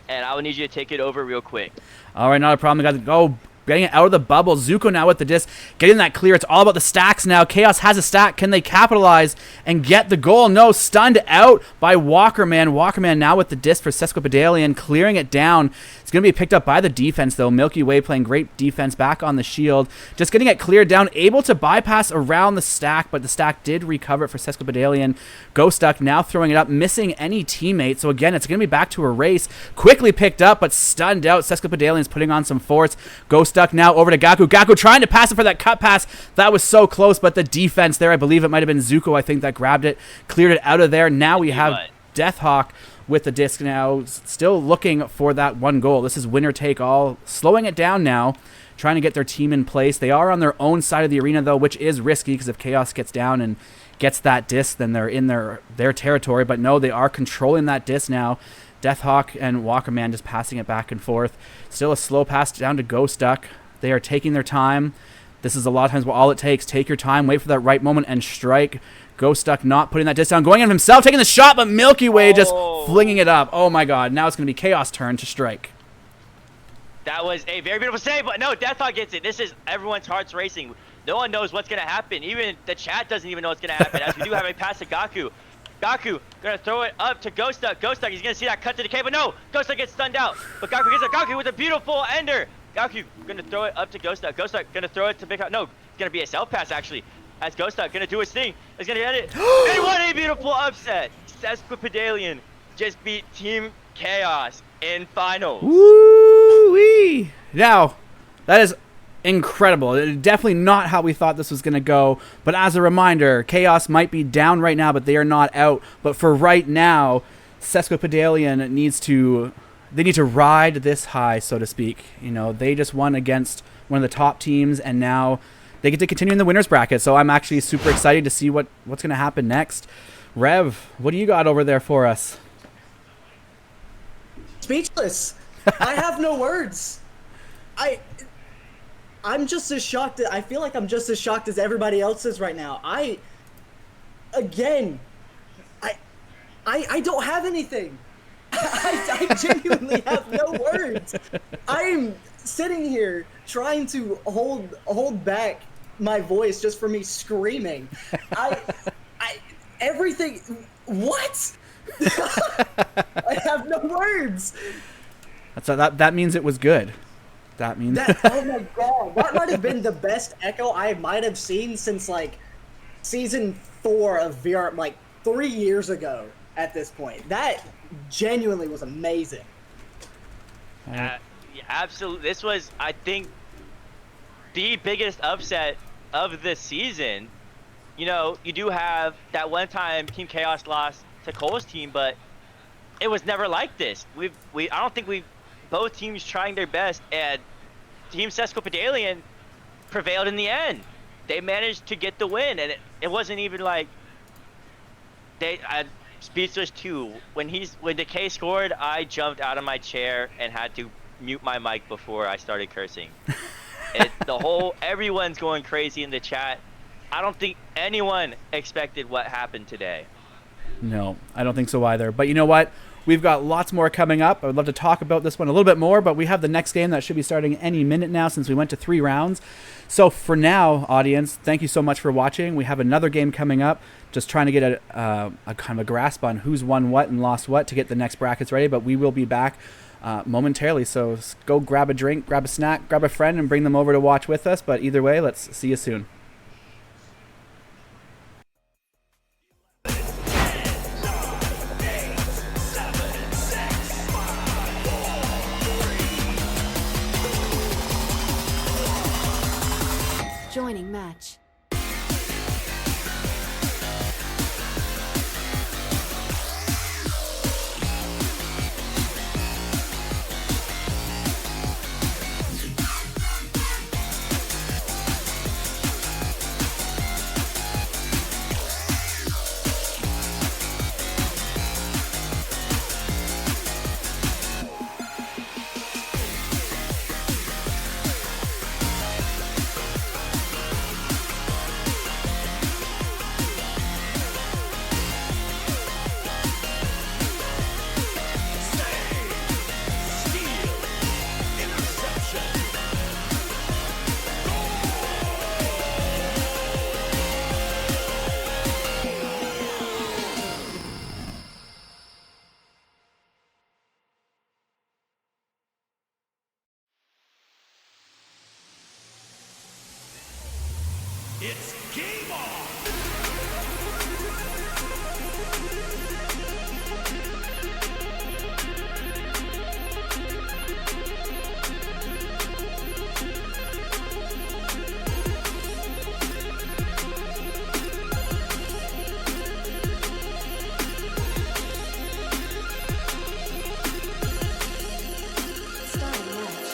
and I would need you to take it over real quick. All right, not a problem. We got to go. Getting it out of the bubble. Zuko now with the disc. Getting that clear. It's all about the stacks now. Chaos has a stack. Can they capitalize and get the goal? No. Stunned out by Walkerman. Walkerman now with the disc for Sesquipedalian. Clearing it down. It's going to be picked up by the defense, though. Milky Way playing great defense back on the shield. Just getting it cleared down. Able to bypass around the stack, but the stack did recover it for Sesquipedalian. Ghostuck now throwing it up. Missing any teammate. So again, it's going to be back to a race. Quickly picked up, but stunned out. Sesquipedalian's putting on some force. Ghostuck now over to Gaku. Gaku trying to pass it for that cut pass. That was so close, but the defense there, I believe it might have been Zuko, I think, that grabbed it, cleared it out of there. Now we have Deathhawk with the disc now, still looking for that one goal. This is winner take all. Slowing it down now, trying to get their team in place. They are on their own side of the arena, though, which is risky because if Chaos gets down and gets that disc, then they're in their territory. But no, they are controlling that disc now. Deathhawk and Walkerman just passing it back and forth. Still a slow pass down to Ghostuck. They are taking their time. This is a lot of times all it takes. Take your time, wait for that right moment, and strike. Ghostuck not putting that disc down. Going in himself, taking the shot, but Milky Way just flinging it up. Oh my god, now it's going to be Chaos' turn to strike. That was a very beautiful save, but no, Deathhawk gets it. This is everyone's hearts racing. No one knows what's going to happen. Even the chat doesn't even know what's going to happen, as we do have a pass to Gaku. Gaku gonna throw it up to Ghostuck. Ghostuck, he's gonna see that cut to the K, but no! Ghostuck gets stunned out. But Gaku gets it. Gaku with a beautiful ender. Gaku gonna throw it up to Ghostuck. Ghostuck gonna throw it to Big Hot. No, it's gonna be a self pass actually. As Ghostuck gonna do his thing. He's gonna get it. And what a beautiful upset! Sesquipedalian just beat Team Chaos in finals. Woo-wee! Now, that is incredible. Definitely not how we thought this was going to go. But as a reminder, Chaos might be down right now, but they are not out. But for right now, Sesquipedalian needs to ride this high, so to speak. You know, they just won against one of the top teams, and now they get to continue in the winners bracket. So I'm actually super excited to see what's going to happen next. Rev, what do you got over there for us? Speechless. I have no words. I'm just as shocked. I feel like I'm just as shocked as everybody else is right now. I don't have anything. I genuinely have no words. I'm sitting here trying to hold back my voice just for me screaming. Everything. What? I have no words. That means it was good. That means oh my god, that might have been the best echo I might have seen since like season 4 of VR, like 3 years ago at this point. That genuinely was amazing. Yeah, absolutely. This was, I think, the biggest upset of the season. You know, you do have that one time Team Chaos lost to Cole's team, but it was never like this. I don't think both teams trying their best, and Team Sesquipedalian prevailed in the end. They managed to get the win, and it wasn't even like Speechless too. When Decay scored, I jumped out of my chair and had to mute my mic before I started cursing. Everyone's going crazy in the chat. I don't think anyone expected what happened today. No, I don't think so either. But you know what? We've got lots more coming up. I would love to talk about this one a little bit more, but we have the next game that should be starting any minute now since we went to 3 rounds. So for now, audience, thank you so much for watching. We have another game coming up, just trying to get a kind of a grasp on who's won what and lost what to get the next brackets ready, but we will be back momentarily. So go grab a drink, grab a snack, grab a friend, and bring them over to watch with us. But either way, let's see you soon. Joining match. It's game on! Starting match.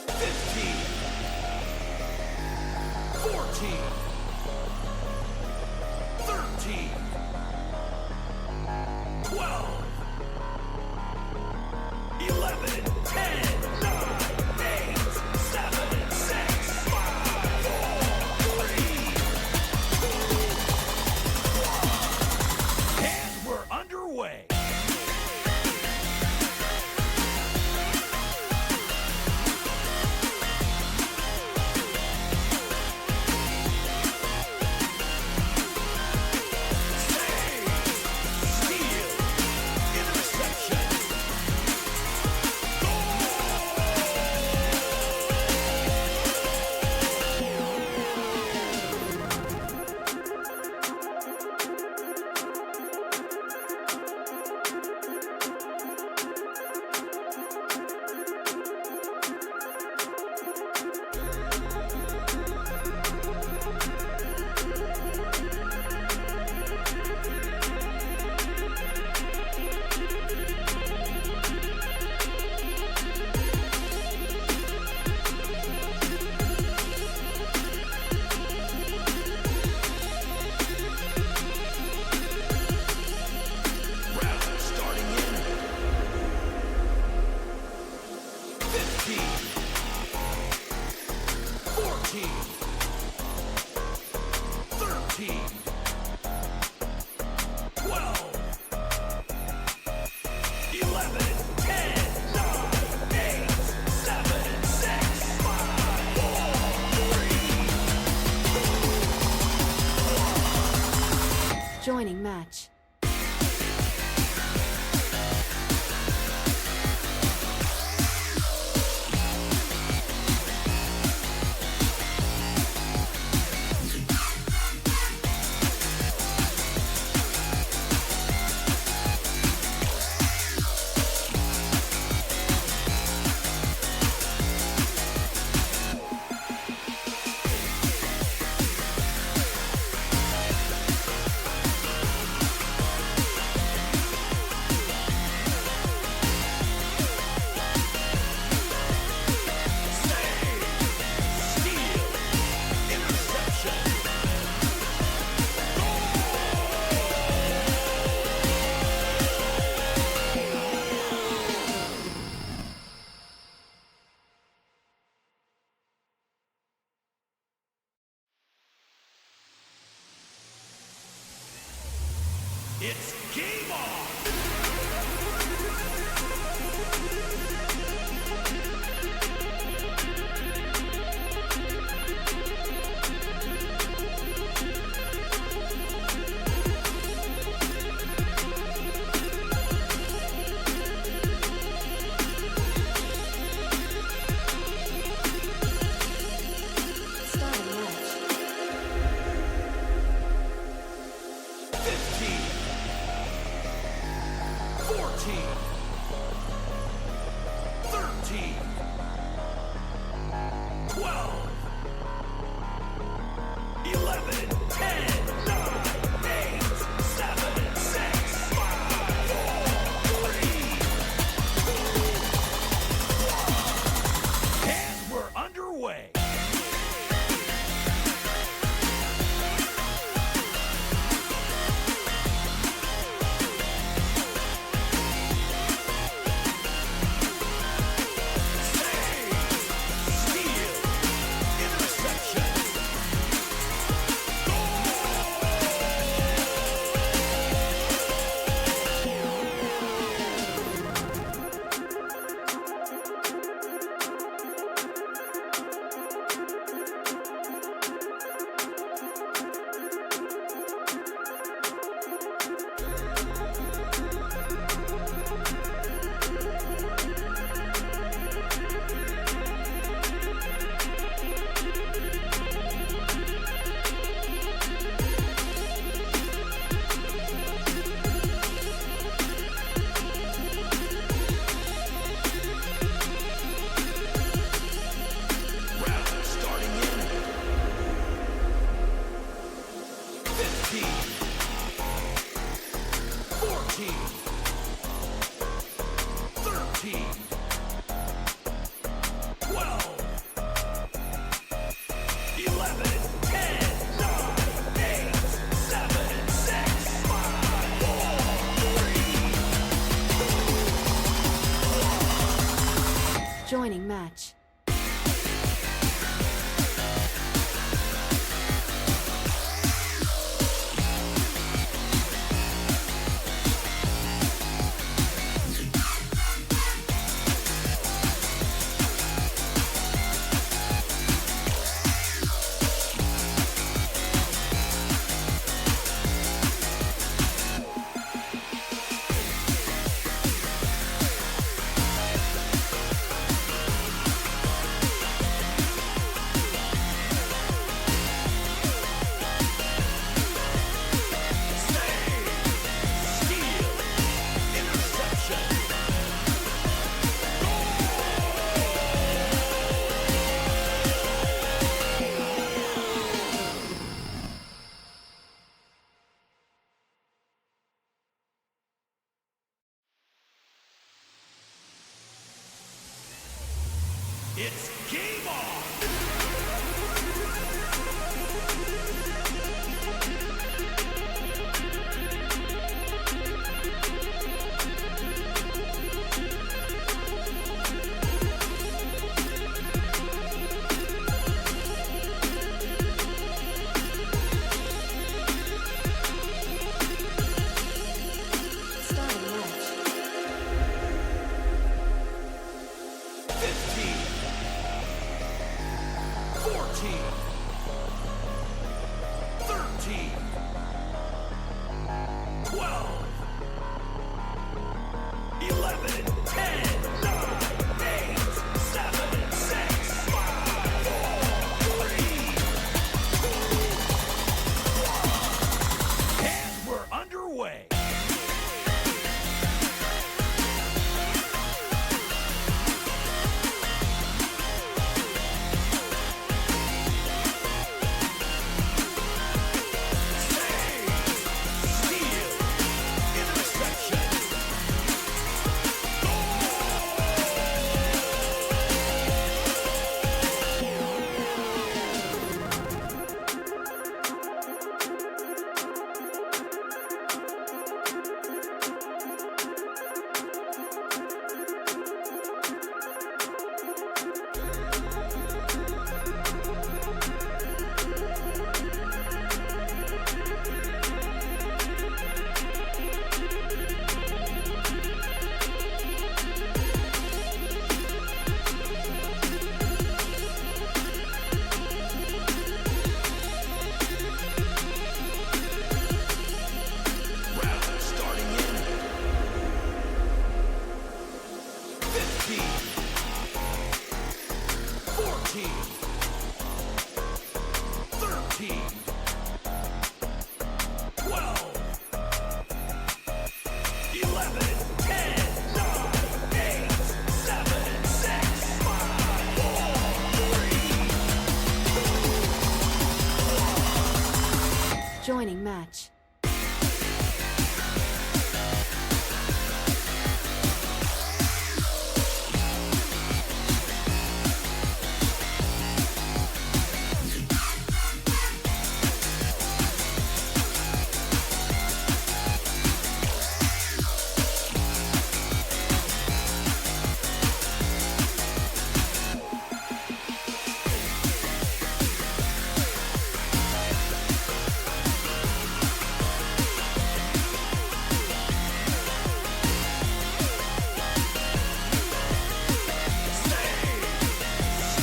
15, 14, 13, 12, 11, 10, 9, 8, 7, 6, 5, 4, 3, 2, 1. And we're underway. Joining match. Steal. Interception. It's game on! Starting match. 15, 14, 13, 12, 11, 10, 9, 8, 7, 6, 5, 4, 3, and we're underway. Steal. Interception. Round starting in 15, 14, 13, 12, 11, 10, 9, 8, 7, 6, 5, 4, 3. Joining match.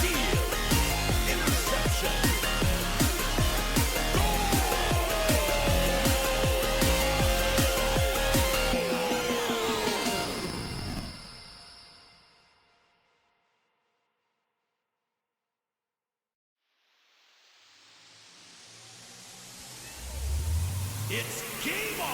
Steal. Interception. It's game on!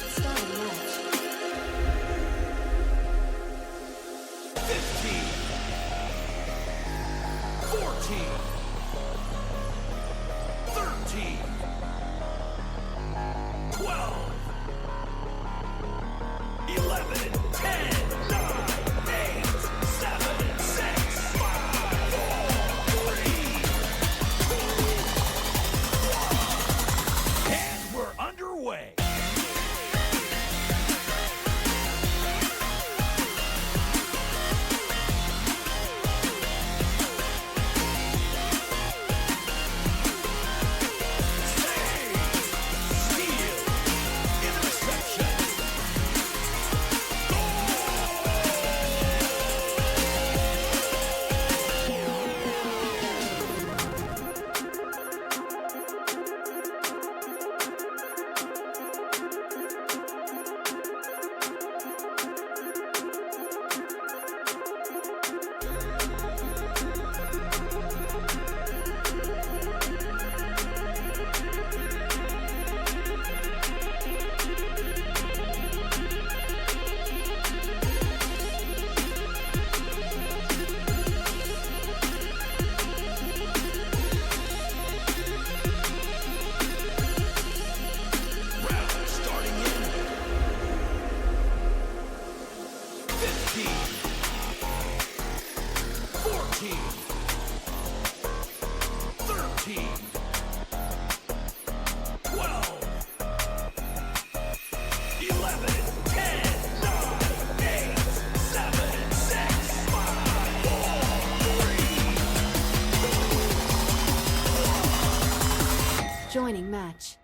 Starting match. 15, away. Steal interception. Round starting in 15, 14, 13, 12, 11, 10, 9, 8, 7, 6, 5, 4, 3. Joining match.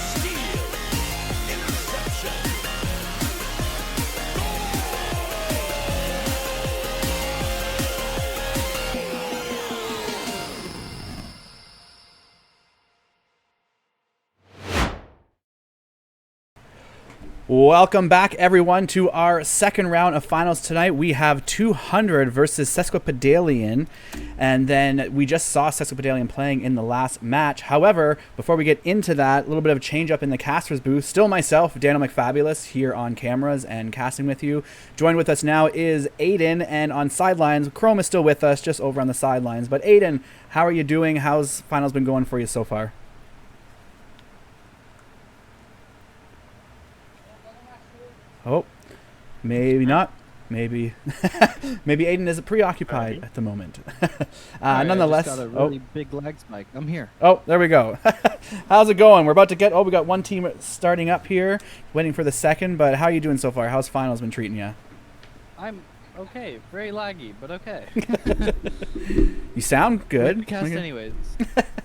Steal interception. Welcome back, everyone, to our second round of finals tonight. We have 200 versus Sesquipedalian, and then we just saw Sesquipedalian playing in the last match. However, before we get into that, a little bit of a change up in the caster's booth. Still myself, Daniel McFabulous, here on cameras and casting with you. Joined with us now is Aiden, and on sidelines, Chrome is still with us, just over on the sidelines. But Aiden, how are you doing? How's finals been going for you so far? Oh, maybe not. Maybe maybe Aiden is preoccupied at the moment. Nonetheless, I just got a really big lag spike. I'm here. oh, there we go. How's it going? We're about to get. Oh, we got one team starting up here, waiting for the second. But how are you doing so far? How's finals been treating you? I'm okay. Very laggy, but okay. You sound good. We've cast anyways.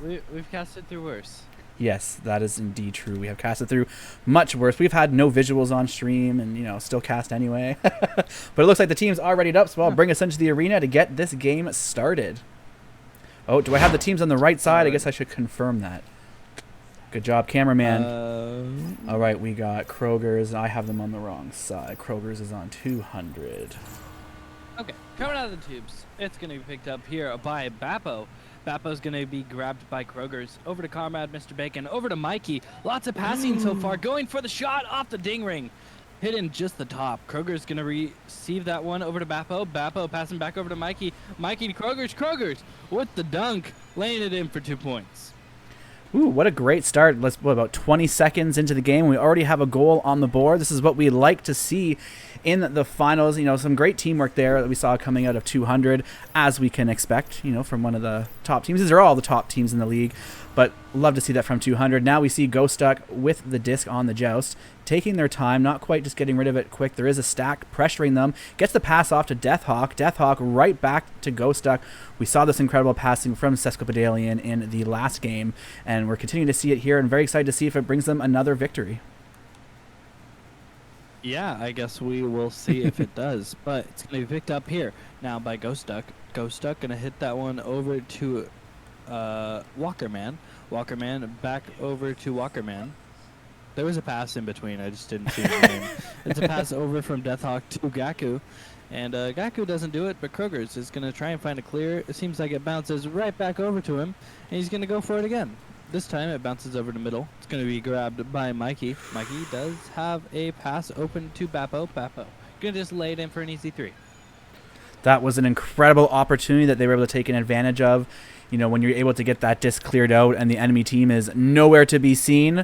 We've casted through worse. Yes, that is indeed true. We have casted through much worse. We've had no visuals on stream and, still cast anyway. But it looks like the team's all readied up, so I'll bring us into the arena to get this game started. Oh, do I have the teams on the right side? I guess I should confirm that. Good job, cameraman. All right, we got Kroger's. I have them on the wrong side. Kroger's is on 200. Okay, coming out of the tubes. It's going to be picked up here by Bappo. Bappo's going to be grabbed by Kroger's. Over to Comrade, Mr. Bacon. Over to Mikey. Lots of passing so far. Going for the shot off the ding ring. Hitting just the top. Kroger's going to receive that one over to Bappo. Bappo passing back over to Mikey. Mikey to Kroger's. Kroger's with the dunk. Laying it in for 2 points. Ooh, what a great start. About 20 seconds into the game. We already have a goal on the board. This is what we like to see in the finals. Some great teamwork there that we saw coming out of 200, as we can expect, from one of the top teams. These are all the top teams in the league, but love to see that from 200. Now we see Ghost Duck with the disc on the joust, taking their time, not quite just getting rid of it quick. There is a stack pressuring them. Gets the pass off to Deathhawk. Deathhawk right back to Ghost Duck. We saw this incredible passing from Sesquipedalian in the last game, and we're continuing to see it here, and very excited to see if it brings them another victory. Yeah, I guess we will see if it does. But it's going to be picked up here now by Ghost Duck. Ghost Duck going to hit that one over to Walkerman. Walkerman back over to Walkerman. There was a pass in between. I just didn't see his name. It's a pass over from Deathhawk to Gaku. And Gaku doesn't do it, but Krogers is going to try and find a clear. It seems like it bounces right back over to him, and he's going to go for it again. This time it bounces over the middle. It's going to be grabbed by Mikey. Mikey does have a pass open to Bappo. Bappo going to just lay it in for an easy 3. That was an incredible opportunity that they were able to take an advantage of. You know, when you're able to get that disc cleared out and the enemy team is nowhere to be seen,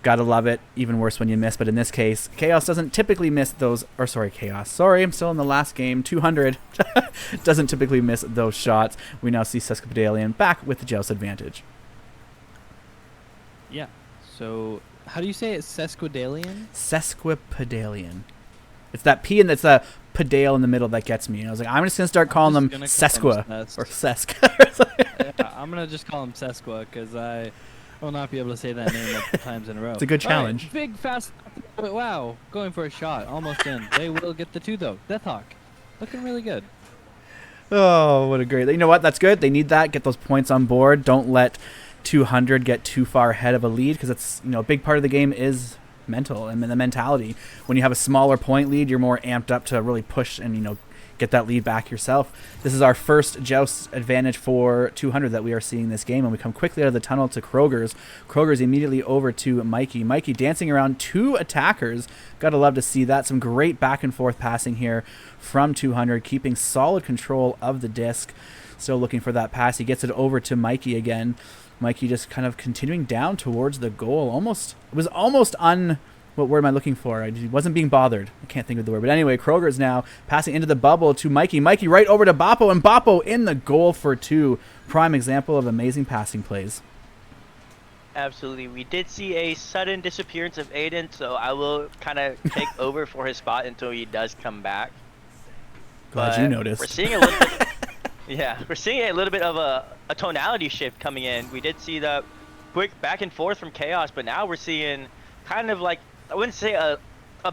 gotta love it. Even worse when you miss, but in this case, Chaos doesn't typically miss those, or sorry, Chaos. Sorry, I'm still in the last game. 200 doesn't typically miss those shots. We now see Sesquipedalian back with the Joust advantage. Yeah. So, how do you say it? Sesquipedalian? Sesquipedalian. It's that P and it's a pedale in the middle that gets me. I was like, I'm just gonna start calling them Sesqua or Sesk. Yeah, I'm gonna just call him Sesqua because I will not be able to say that name multiple times in a row. It's a good All right, challenge. big fast. Wow, going for a shot, almost in. They will get the 2 though. Deathhawk, looking really good. Oh, what a great! You know what? That's good. They need that. Get those points on board. Don't let 200 get too far ahead of a lead because it's, you know, a big part of the game is mental and the mentality. When you have a smaller point lead, you're more amped up to really push and, you know, get that lead back yourself. This is our first Joust advantage for 200 that we are seeing this game, and we come quickly out of the tunnel to Krogers. Krogers immediately over to Mikey. Mikey dancing around 2 attackers. Gotta love to see that. Some great back and forth passing here from 200, keeping solid control of the disc. Still looking for that pass. He gets it over to Mikey again. Mikey just kind of continuing down towards the goal. It was almost what word am I looking for? I wasn't being bothered. I can't think of the word. But anyway, Kroger's now passing into the bubble to Mikey. Mikey right over to Bappo, and Bappo in the goal for 2. Prime example of amazing passing plays. Absolutely. We did see a sudden disappearance of Aiden, so I will kind of take over for his spot until he does come back. Glad But you noticed. We're seeing a little bit, yeah, we're seeing a little bit of a tonality shift coming in. We did see the quick back and forth from Chaos, but now we're seeing kind of like, I wouldn't say a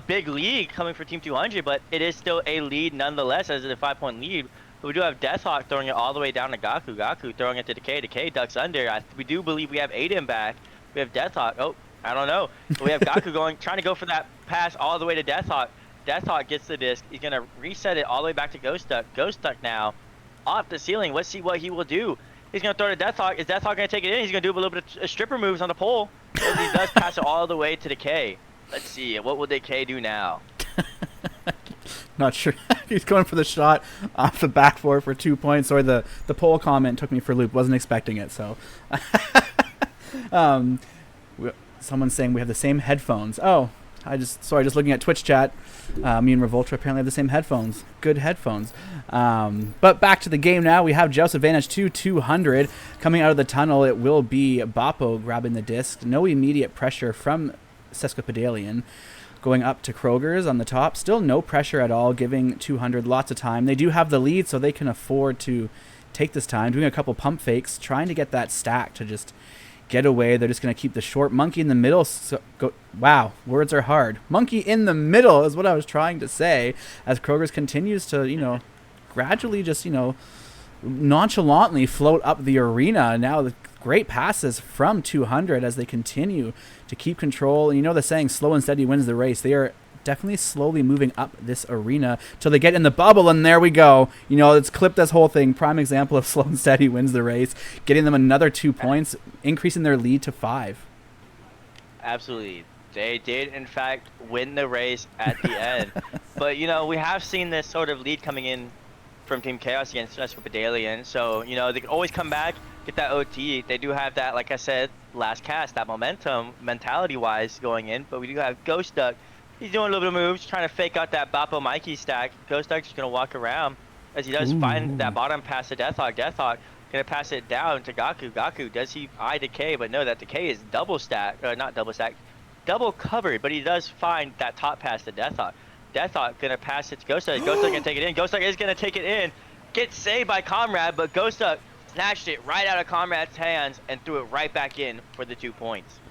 big lead coming for Team 200, but it is still a lead nonetheless, as it's a 5-point lead. But we do have Deathhawk throwing it all the way down to Gaku. Gaku throwing it to Decay. Decay ducks under. We do believe we have Aiden back. We have Deathhawk. Oh, I don't know. But we have Gaku trying to go for that pass all the way to Deathhawk. Deathhawk gets the disc. He's going to reset it all the way back to Ghost Duck. Ghost Duck now off the ceiling. Let's see what he will do. He's going to throw to Deathhawk. Is Deathhawk going to take it in? He's going to do a little bit of stripper moves on the pole. As he does pass it all the way to Decay. Let's see. What will Decay do now? Not sure. He's going for the shot off the back for 2 points. Sorry, the poll comment took me for a loop. Wasn't expecting it. So, someone's saying we have the same headphones. Oh, just looking at Twitch chat. Me and Revoltra apparently have the same headphones. Good headphones. But back to the game now. We have Joust advantage to 200 coming out of the tunnel. It will be Bappo grabbing the disc. No immediate pressure from Sesquipedalian. Going up to Kroger's on the top. Still no pressure at all, giving 200 lots of time. They do have the lead, so they can afford to take this time. Doing a couple pump fakes, trying to get that stack to just get away. They're just going to keep the short. Monkey in the middle. Wow, words are hard. Monkey in the middle is what I was trying to say. As Kroger's continues to, gradually just, nonchalantly float up the arena. Now the great passes from 200 as they continue to keep control. And the saying, slow and steady wins the race. They are definitely slowly moving up this arena till they get in the bubble, and there we go. It's clipped this whole thing. Prime example of slow and steady wins the race. Getting them another 2 points, increasing their lead to 5. Absolutely. They did, in fact, win the race at the end. But, we have seen this sort of lead coming in from Team Chaos against Sesquipedalian. So, they can always come back, get that OT. They do have that, like I said, last cast, that momentum, mentality-wise, going in. But we do have Ghost Duck. He's doing a little bit of moves, trying to fake out that Bappo Mikey stack. Ghost Duck's just going to walk around as he does find that bottom pass to Deathhawk. Deathhawk going to pass it down to Gaku. Gaku, does he eye Decay? But no, that Decay is double stack, not double stack, double covered. But he does find that top pass to Deathhawk. Deathhawk going to pass it to Ghost Duck. Ghost Duck going to take it in. Ghost Duck is going to take it in. Gets saved by Comrade, but Ghost Duck snatched it right out of Comrade's hands and threw it right back in for the 2 points.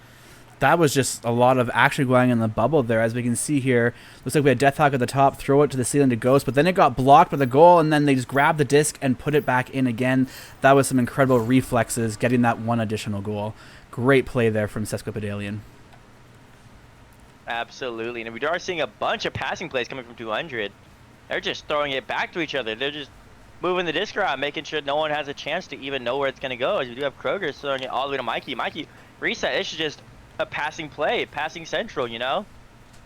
That was just a lot of action going in the bubble there. As we can see here, looks like we had Deathhawk at the top, throw it to the ceiling to Ghost, but then it got blocked by the goal, and then they just grabbed the disc and put it back in again. That was some incredible reflexes, getting that one additional goal. Great play there from Sesquipedalian. Absolutely, and we are seeing a bunch of passing plays coming from 200. they're just throwing it back to each other. They're just moving the disc around, making sure no one has a chance to even know where it's going to go. As we do have Kroger throwing it all the way to Mikey. Mikey, reset. This is just a passing play, passing central, you know?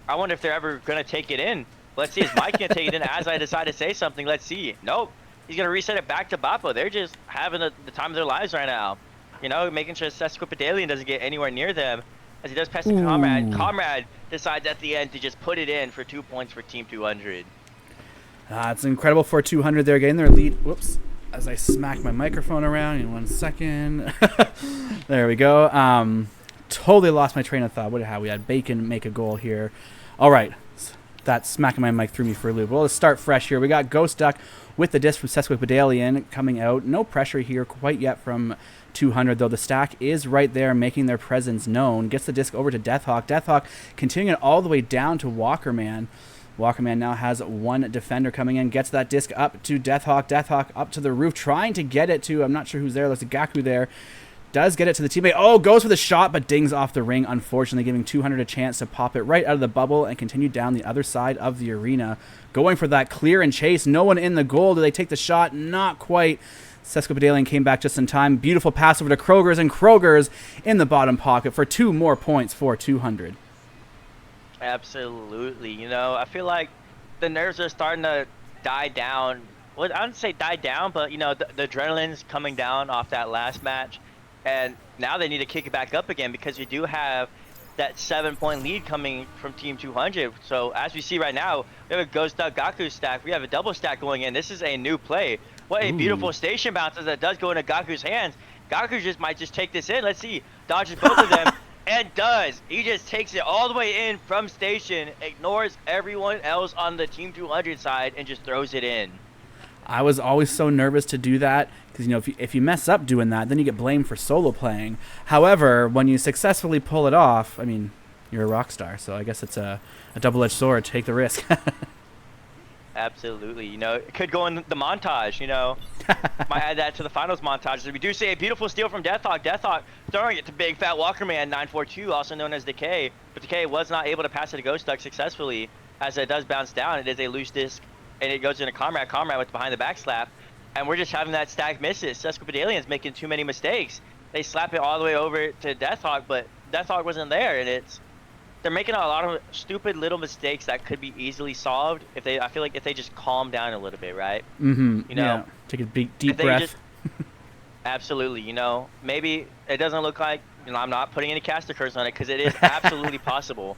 I wonder if they're ever going to take it in. Let's see. Is Mike going to take it in as I decide to say something? Let's see. Nope. He's going to reset it back to Bappo. They're just having the time of their lives right now. You know, making sure Sesquipedalian doesn't get anywhere near them. As he does pass to Comrade. Comrade decides at the end to just put it in for 2 points for Team 200. It's incredible for 200. They're getting their lead. Whoops. As I smack my microphone around in 1 second. There we go. Totally lost my train of thought. What had we had? Bacon make a goal here. All right. That smacking my mic threw me for a loop. Well, let's start fresh here. We got Ghost Duck with the disc from Sesquipedalian coming out. No pressure here quite yet from 200, though the stack is right there making their presence known. Gets the disc over to Deathhawk. Deathhawk continuing it all the way down to Walkerman. Walkerman now has one defender coming in. Gets that disc up to Deathhawk. Deathhawk up to the roof, trying to get it to, I'm not sure who's there. There's a Gaku there. Does get it to the teammate. Oh, goes for the shot, but dings off the ring, unfortunately, giving 200 a chance to pop it right out of the bubble and continue down the other side of the arena. Going for that clear and chase. No one in the goal. Do they take the shot? Not quite. Sesquipedalian came back just in time. Beautiful pass over to Kroger's, and Kroger's in the bottom pocket for 2 more points for 200. Absolutely. You know, I feel like the nerves are starting to die down. Well, I wouldn't say die down, but, you know, the adrenaline's coming down off that last match. And now they need to kick it back up again because you do have that 7-point lead coming from Team 200. So as we see right now, we have a Ghost Duck Gaku stack. We have a double stack going in. This is a new play. What a beautiful station bounce as that does go into Gaku's hands. Gaku might just take this in. Let's see. Dodges both of them and does. He just takes it all the way in from station, ignores everyone else on the Team 200 side, and just throws it in. I was always so nervous to do that because, you know, if you mess up doing that, then you get blamed for solo playing. However, when you successfully pull it off, I mean, you're a rock star. So I guess it's a double-edged sword. Take the risk. Absolutely. You know, it could go in the montage, you know. Might add that to the finals montage. So we do see a beautiful steal from Deathhawk. Deathhawk throwing it to Big Fat Walkerman 942, also known as Decay. But Decay was not able to pass it to Ghost Duck successfully as it does bounce down. It is a loose disc. And it goes into Comrade. Comrade with behind the back slap. And we're just having that stack misses. Sesquipedalian's making too many mistakes. They slap it all the way over to Deathhawk, but Deathhawk wasn't there. And they're making a lot of stupid little mistakes that could be easily solved I feel like if they just calm down a little bit, right? Mm-hmm. You know, yeah. Take a deep breath. Absolutely. You know, maybe it doesn't look like, you know, I'm not putting any caster curse on it because it is absolutely possible.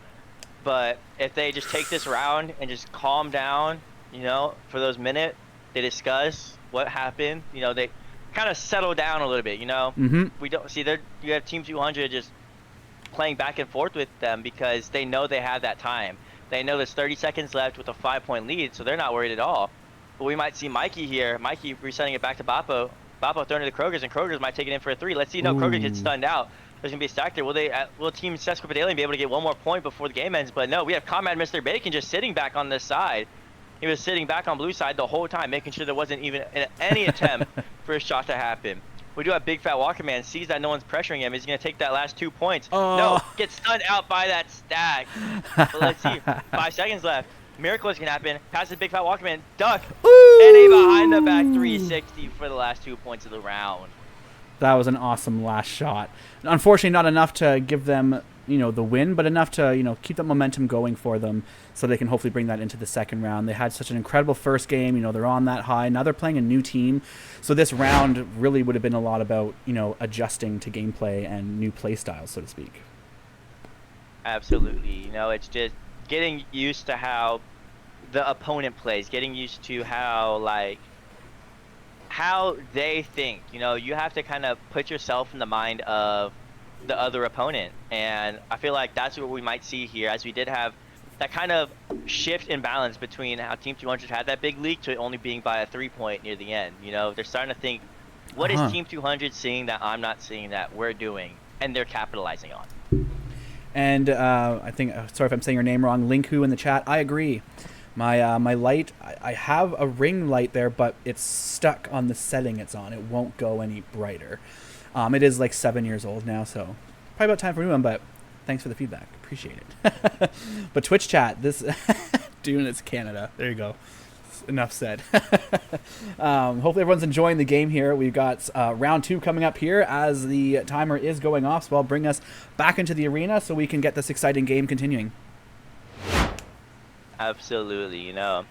But if they just take this round and just calm down, you know, for those minutes, they discuss what happened. You know, they kind of settle down a little bit, you know. Mm-hmm. We don't see you have Team 200 just playing back and forth with them because they know they have that time. They know there's 30 seconds left with a 5-point lead, so they're not worried at all. But we might see Mikey here. Mikey resetting it back to Bappo. Bappo throwing it to Kroger's, and Kroger's might take it in for a 3. Let's see. No, Kroger gets stunned out. There's going to be a stack there. Will Team Sesquipedalian be able to get one more point before the game ends? But no, we have Comrade Mr. Bacon just sitting back on this side. He was sitting back on blue side the whole time, making sure there wasn't even any attempt for a shot to happen. We do have Big Fat Walkerman, sees that no one's pressuring him. He's going to take that last 2 points. Oh. No, gets stunned out by that stack. But let's see. 5 seconds left. Miracle is going to happen. Passes Big Fat Walkerman. Duck. Ooh. And a behind the back 360 for the last 2 points of the round. That was an awesome last shot. Unfortunately, not enough to give them, you know, the win, but enough to, you know, keep that momentum going for them so they can hopefully bring that into the second round. They had such an incredible first game. You know, they're on that high. Now they're playing a new team. So this round really would have been a lot about, you know, adjusting to gameplay and new play styles, so to speak. Absolutely. You know, it's just getting used to how the opponent plays, getting used to how they think. You know, you have to kind of put yourself in the mind of the other opponent, and I feel like that's what we might see here, as we did have that kind of shift in balance between how Team 200 had that big lead to it only being by a 3-point near the end. You know, they're starting to think, what is Team 200 seeing that I'm not seeing that we're doing, and they're capitalizing on. And I think, sorry if I'm saying your name wrong, Linku in the chat, I agree. My light, I have a ring light there, but it's stuck on the setting it's on. It won't go any brighter. It is like 7 years old now, so probably about time for a new one, but thanks for the feedback. Appreciate it. But Twitch chat, this doing it's Canada. There you go. enough said. Hopefully everyone's enjoying the game here. We've got round 2 coming up here as the timer is going off, so I'll bring us back into the arena so we can get this exciting game continuing. Absolutely, you know.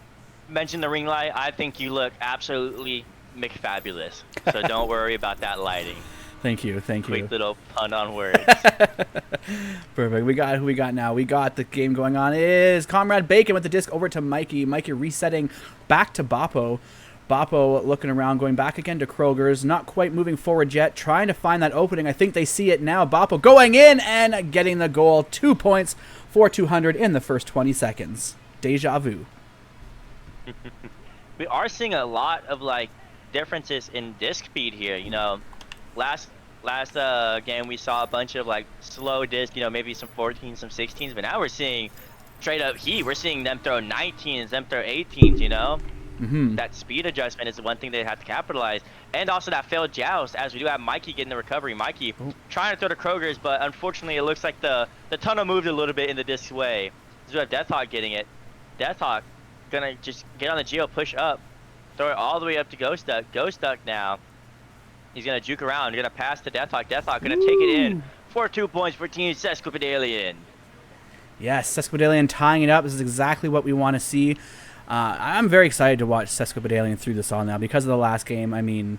Mention the ring light. I think you look absolutely McFabulous. So don't worry about that lighting. Thank you. Quick little pun on words. Perfect. We got who we got now. We got the game going on. It is Comrade Bacon with the disc over to Mikey. Mikey resetting back to Boppo. Boppo looking around, going back again to Kroger's. Not quite moving forward yet. Trying to find that opening. I think they see it now. Boppo going in and getting the goal. 2 points for 200 in the first 20 seconds. Deja vu. We are seeing a lot of like differences in disc speed here. You know, last game we saw a bunch of like slow disc. You know, maybe some 14s, some 16s, but now we're seeing straight up heat. We're seeing them throw 19s, them throw 18s. You know, that speed adjustment is the one thing they have to capitalize, and also that failed joust. As we do have Mikey getting the recovery. Mikey trying to throw the Kroger's, but unfortunately it looks like the tunnel moved a little bit in the disc's way. So we have Deathhawk getting it. Deathhawk gonna just get on the Geo, push up, throw it all the way up to Ghost Duck. Ghost Duck now, he's gonna juke around, gonna pass to Deathhawk. Deathhawk gonna take it in for 2 points for Team Sesquipedalian. Yes, Sesquipedalian tying it up. This is exactly what we want to see. I'm very excited to watch Sesquipedalian through this all now because of the last game. I mean,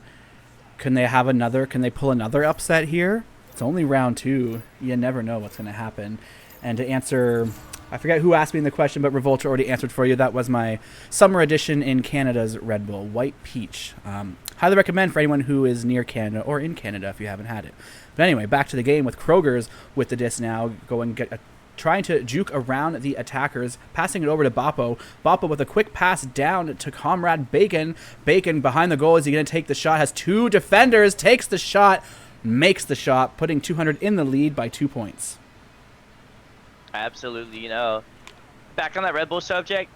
can they pull another upset here? It's only round 2. You never know what's gonna happen. And to answer, I forget who asked me the question, but Revolta already answered for you. That was my summer edition in Canada's Red Bull, White Peach. Highly recommend for anyone who is near Canada or in Canada if you haven't had it. But anyway, back to the game with Kroger's with the disc now, trying to juke around the attackers, passing it over to Boppo. Boppo with a quick pass down to Comrade Bacon. Bacon behind the goal. Is he going to take the shot? Has 2 defenders, takes the shot, makes the shot, putting 200 in the lead by 2 points. Absolutely, you know. Back on that Red Bull subject,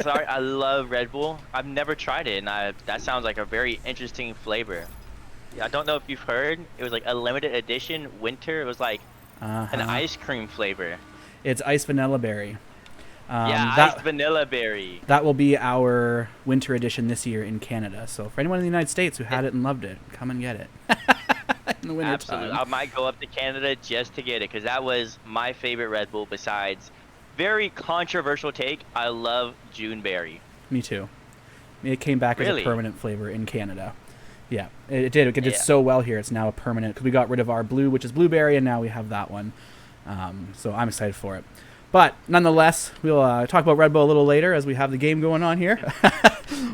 sorry, I love Red Bull. I've never tried it, and that sounds like a very interesting flavor. I don't know if you've heard, it was like a limited edition winter. It was like an ice cream flavor. It's ice vanilla berry. Iced vanilla berry. That will be our winter edition this year in Canada. So for anyone in the United States who had it and loved it, come and get it. In the winter Absolutely. time. I might go up to Canada just to get it because that was my favorite Red Bull besides very controversial take. I love Juneberry. Me too. It came back as Really? a permanent flavor in Canada. Yeah, it did. It did so well here. It's now a permanent because we got rid of our blue, which is blueberry, and now we have that one. So I'm excited for it. But nonetheless, we'll talk about Red Bull a little later as we have the game going on here.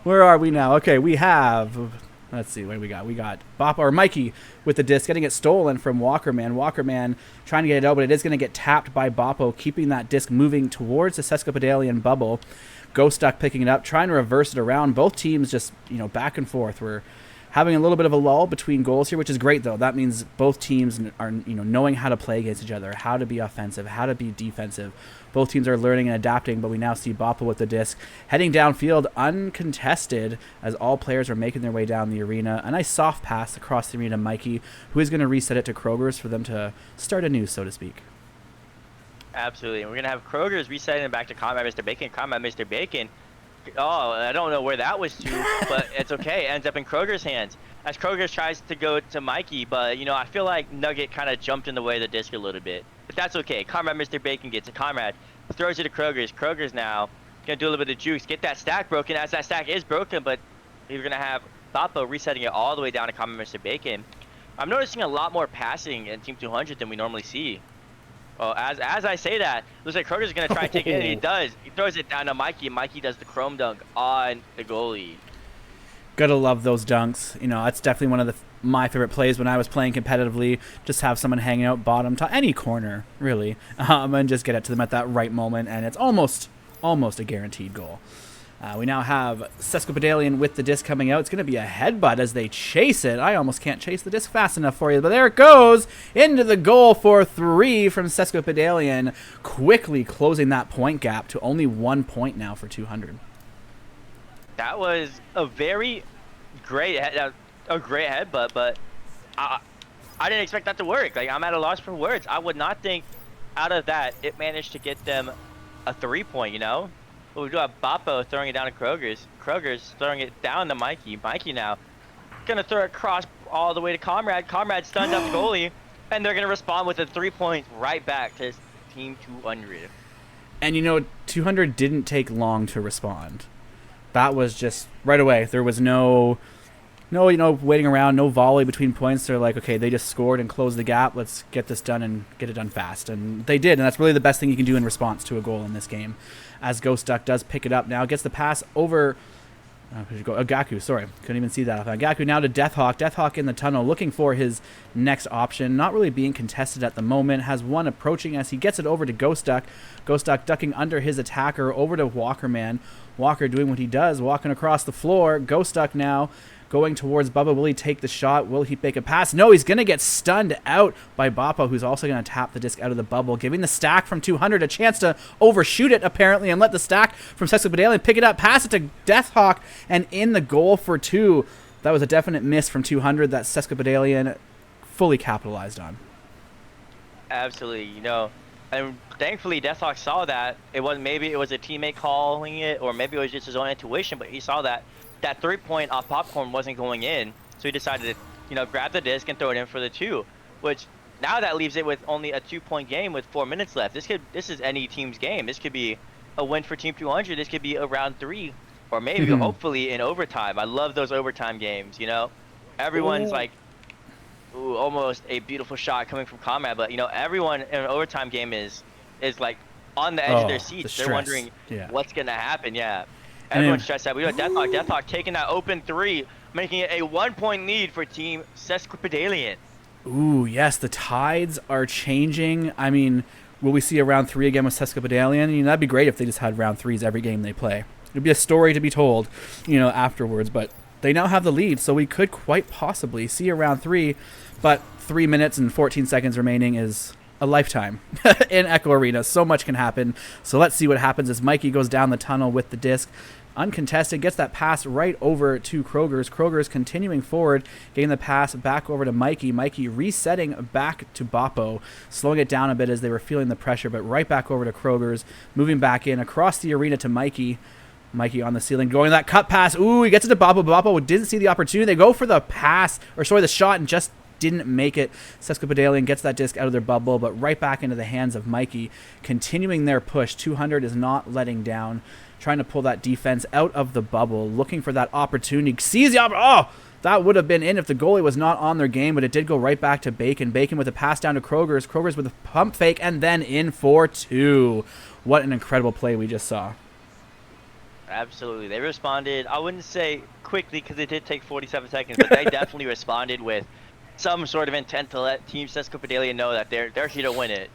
Where are we now? Okay, we have... Let's see, what do we got? We got Mikey with the disc, getting it stolen from Walkerman. Walkerman trying to get it out, but it is going to get tapped by Boppo, keeping that disc moving towards the Sesquipedalian bubble. Ghost Duck picking it up, trying to reverse it around. Both teams just, back and forth. We're having a little bit of a lull between goals here, which is great, though. That means both teams are, knowing how to play against each other, how to be offensive, how to be defensive. Both teams are learning and adapting, but we now see Boppo with the disc heading downfield uncontested as all players are making their way down the arena. A nice soft pass across the arena to Mikey, who is going to reset it to Kroger's for them to start anew, so to speak. Absolutely. And we're going to have Kroger's resetting it back to Combat Mr. Bacon. Combat Mr. Bacon. Oh, I don't know where that was to, but it's okay. It ends up in Kroger's hands. As Kroger tries to go to Mikey, but, I feel like Nugget kind of jumped in the way of the disc a little bit. But that's okay. Comrade Mr. Bacon gets it. Comrade throws it to Kroger's. Kroger's now going to do a little bit of juice. Get that stack broken, as that stack is broken, but we're going to have Boppo resetting it all the way down to Comrade Mr. Bacon. I'm noticing a lot more passing in Team 200 than we normally see. Well, as I say that, looks like Kroger's going to try and take it, and he does. He throws it down to Mikey, and Mikey does the chrome dunk on the goalie. Gotta love those dunks. That's definitely one of my favorite plays when I was playing competitively. Just have someone hanging out bottom to any corner, really, and just get it to them at that right moment, and it's almost a guaranteed goal. We now have Sesquipedalian with the disc coming out. It's going to be a headbutt as they chase it. I almost can't chase the disc fast enough for you, but there it goes into the goal for 3 from Sesquipedalian, quickly closing that point gap to only 1 point now for 200. That was a very great headbutt, but I didn't expect that to work. Like, I'm at a loss for words. I would not think out of that it managed to get them a 3-point, But we do have Bappo throwing it down to Kroger's. Kroger's throwing it down to Mikey. Mikey now gonna throw it across all the way to Comrade. Comrade stunned up the goalie, and they're gonna respond with a 3-point right back to Team 200. And 200 didn't take long to respond. That was just right away. There was no waiting around, no volley between points. They're like, okay, they just scored and closed the gap. Let's get this done and get it done fast. And they did, and that's really the best thing you can do in response to a goal in this game. As Ghost Duck does pick it up now, gets the pass over. Gaku, sorry. Couldn't even see that. Gaku now to Deathhawk. Deathhawk in the tunnel looking for his next option. Not really being contested at the moment. Has one approaching as he gets it over to Ghost Duck. Ghost Duck ducking under his attacker over to Walkerman. Walker doing what he does, walking across the floor. Ghost Duck now going towards Bubba. Will he take the shot? Will he make a pass? No, he's going to get stunned out by Bappo, who's also going to tap the disc out of the bubble, giving the stack from 200 a chance to overshoot it, apparently, and let the stack from Sesquipedalian pick it up, pass it to Deathhawk, and in the goal for 2. That was a definite miss from 200 that Sesquipedalian fully capitalized on. Absolutely, and thankfully Deathhawk saw that. Maybe it was a teammate calling it, or maybe it was just his own intuition, but he saw that 3-point off popcorn wasn't going in, so he decided to grab the disc and throw it in for the 2, which now that leaves it with only a 2-point game with 4 minutes left. This is any team's game. This could be a win for Team 200. This could be a round 3, or maybe hopefully in overtime. I love those overtime games. Everyone's like, ooh, almost a beautiful shot coming from Comrade, but everyone in an overtime game is like on the edge of their seats. They're wondering what's gonna happen. Yeah. Everyone's stressed out. We got Deathhawk. Deathhawk taking that open 3, making it a 1-point lead for Team Sesquipedalian. Ooh, yes, the tides are changing. I mean, will we see a round 3 again with Sesquipedalian? That'd be great if they just had round 3s every game they play. It'd be a story to be told, afterwards. But they now have the lead, so we could quite possibly see a round 3. But 3 minutes and 14 seconds remaining is a lifetime in Echo Arena. So much can happen. So let's see what happens as Mikey goes down the tunnel with the disc. Uncontested, gets that pass right over to Kroger's. Kroger's continuing forward, getting the pass back over to Mikey. Mikey resetting back to Bappo, slowing it down a bit as they were feeling the pressure, but right back over to Kroger's, moving back in across the arena to Mikey. Mikey on the ceiling, going that cut pass. Ooh, he gets it to Bappo. Bappo didn't see the opportunity. They go for the the shot, and just didn't make it. Sesquipedalian gets that disc out of their bubble, but right back into the hands of Mikey, continuing their push. 200 is not letting down, trying to pull that defense out of the bubble, looking for that opportunity. Sees the opportunity. Oh, that would have been in if the goalie was not on their game, but it did go right back to Bacon. Bacon with a pass down to Kroger's. Kroger's with a pump fake, and then in for 2. What an incredible play we just saw. Absolutely. They responded, I wouldn't say quickly because it did take 47 seconds, but they definitely responded with some sort of intent to let Team Sesquipedalian know that they're here to win it,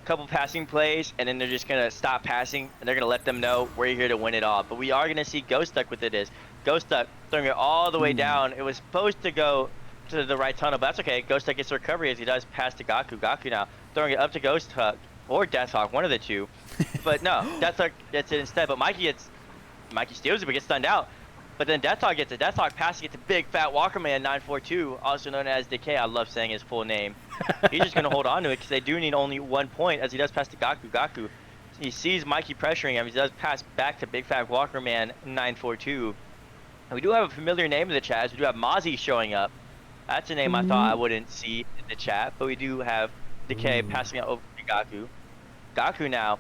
Couple passing plays, and then they're just going to stop passing, and they're going to let them know we're here to win it all. But we are going to see Ghost Duck with it. Ghost Duck throwing it all the way down. It was supposed to go to the right tunnel, but that's okay. Ghost Duck gets the recovery as he does pass to Gaku. Gaku now throwing it up to Ghost Duck or Deathhawk, one of the two. But no, Deathhawk gets it instead. But Mikey steals it but gets stunned out. But then Deathhawk gets it. Deathhawk passing it to Big Fat Walkerman 942, also known as Decay. I love saying his full name. He's just going to hold on to it because they do need only 1 point as he does pass to Gaku. Gaku, he sees Mikey pressuring him. He does pass back to Big Fat Walkerman 942. And we do have a familiar name in the chat. As we do have Mozzie showing up. That's a name I thought I wouldn't see in the chat. But we do have Decay passing it over to Gaku. Gaku now,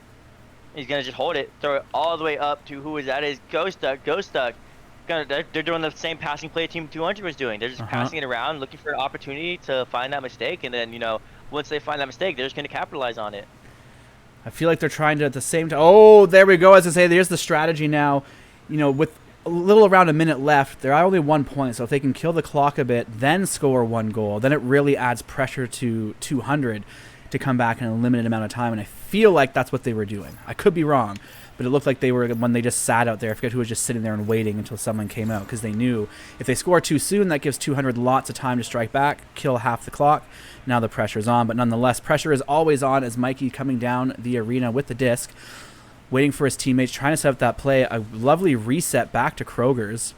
he's going to just hold it, throw it all the way up to who is that? Is Ghost Duck. Ghost Duck. They're doing the same passing play Team 200 was doing. They're just passing it around, looking for an opportunity to find that mistake, and then once they find that mistake, they're just going to capitalize on it. I feel like they're trying to at the same time. Oh, there we go. As I say, there's the strategy now. With a little around a minute left, there are only 1 point. So if they can kill the clock a bit, then score 1 goal, then it really adds pressure to 200 to come back in a limited amount of time. And I feel like that's what they were doing. I could be wrong. But it looked like they were when they just sat out there. I forget who was just sitting there and waiting until someone came out because they knew if they score too soon, that gives 200 lots of time to strike back, kill half the clock. Now the pressure's on, but nonetheless, pressure is always on as Mikey coming down the arena with the disc, waiting for his teammates, trying to set up that play. A lovely reset back to Kroger's.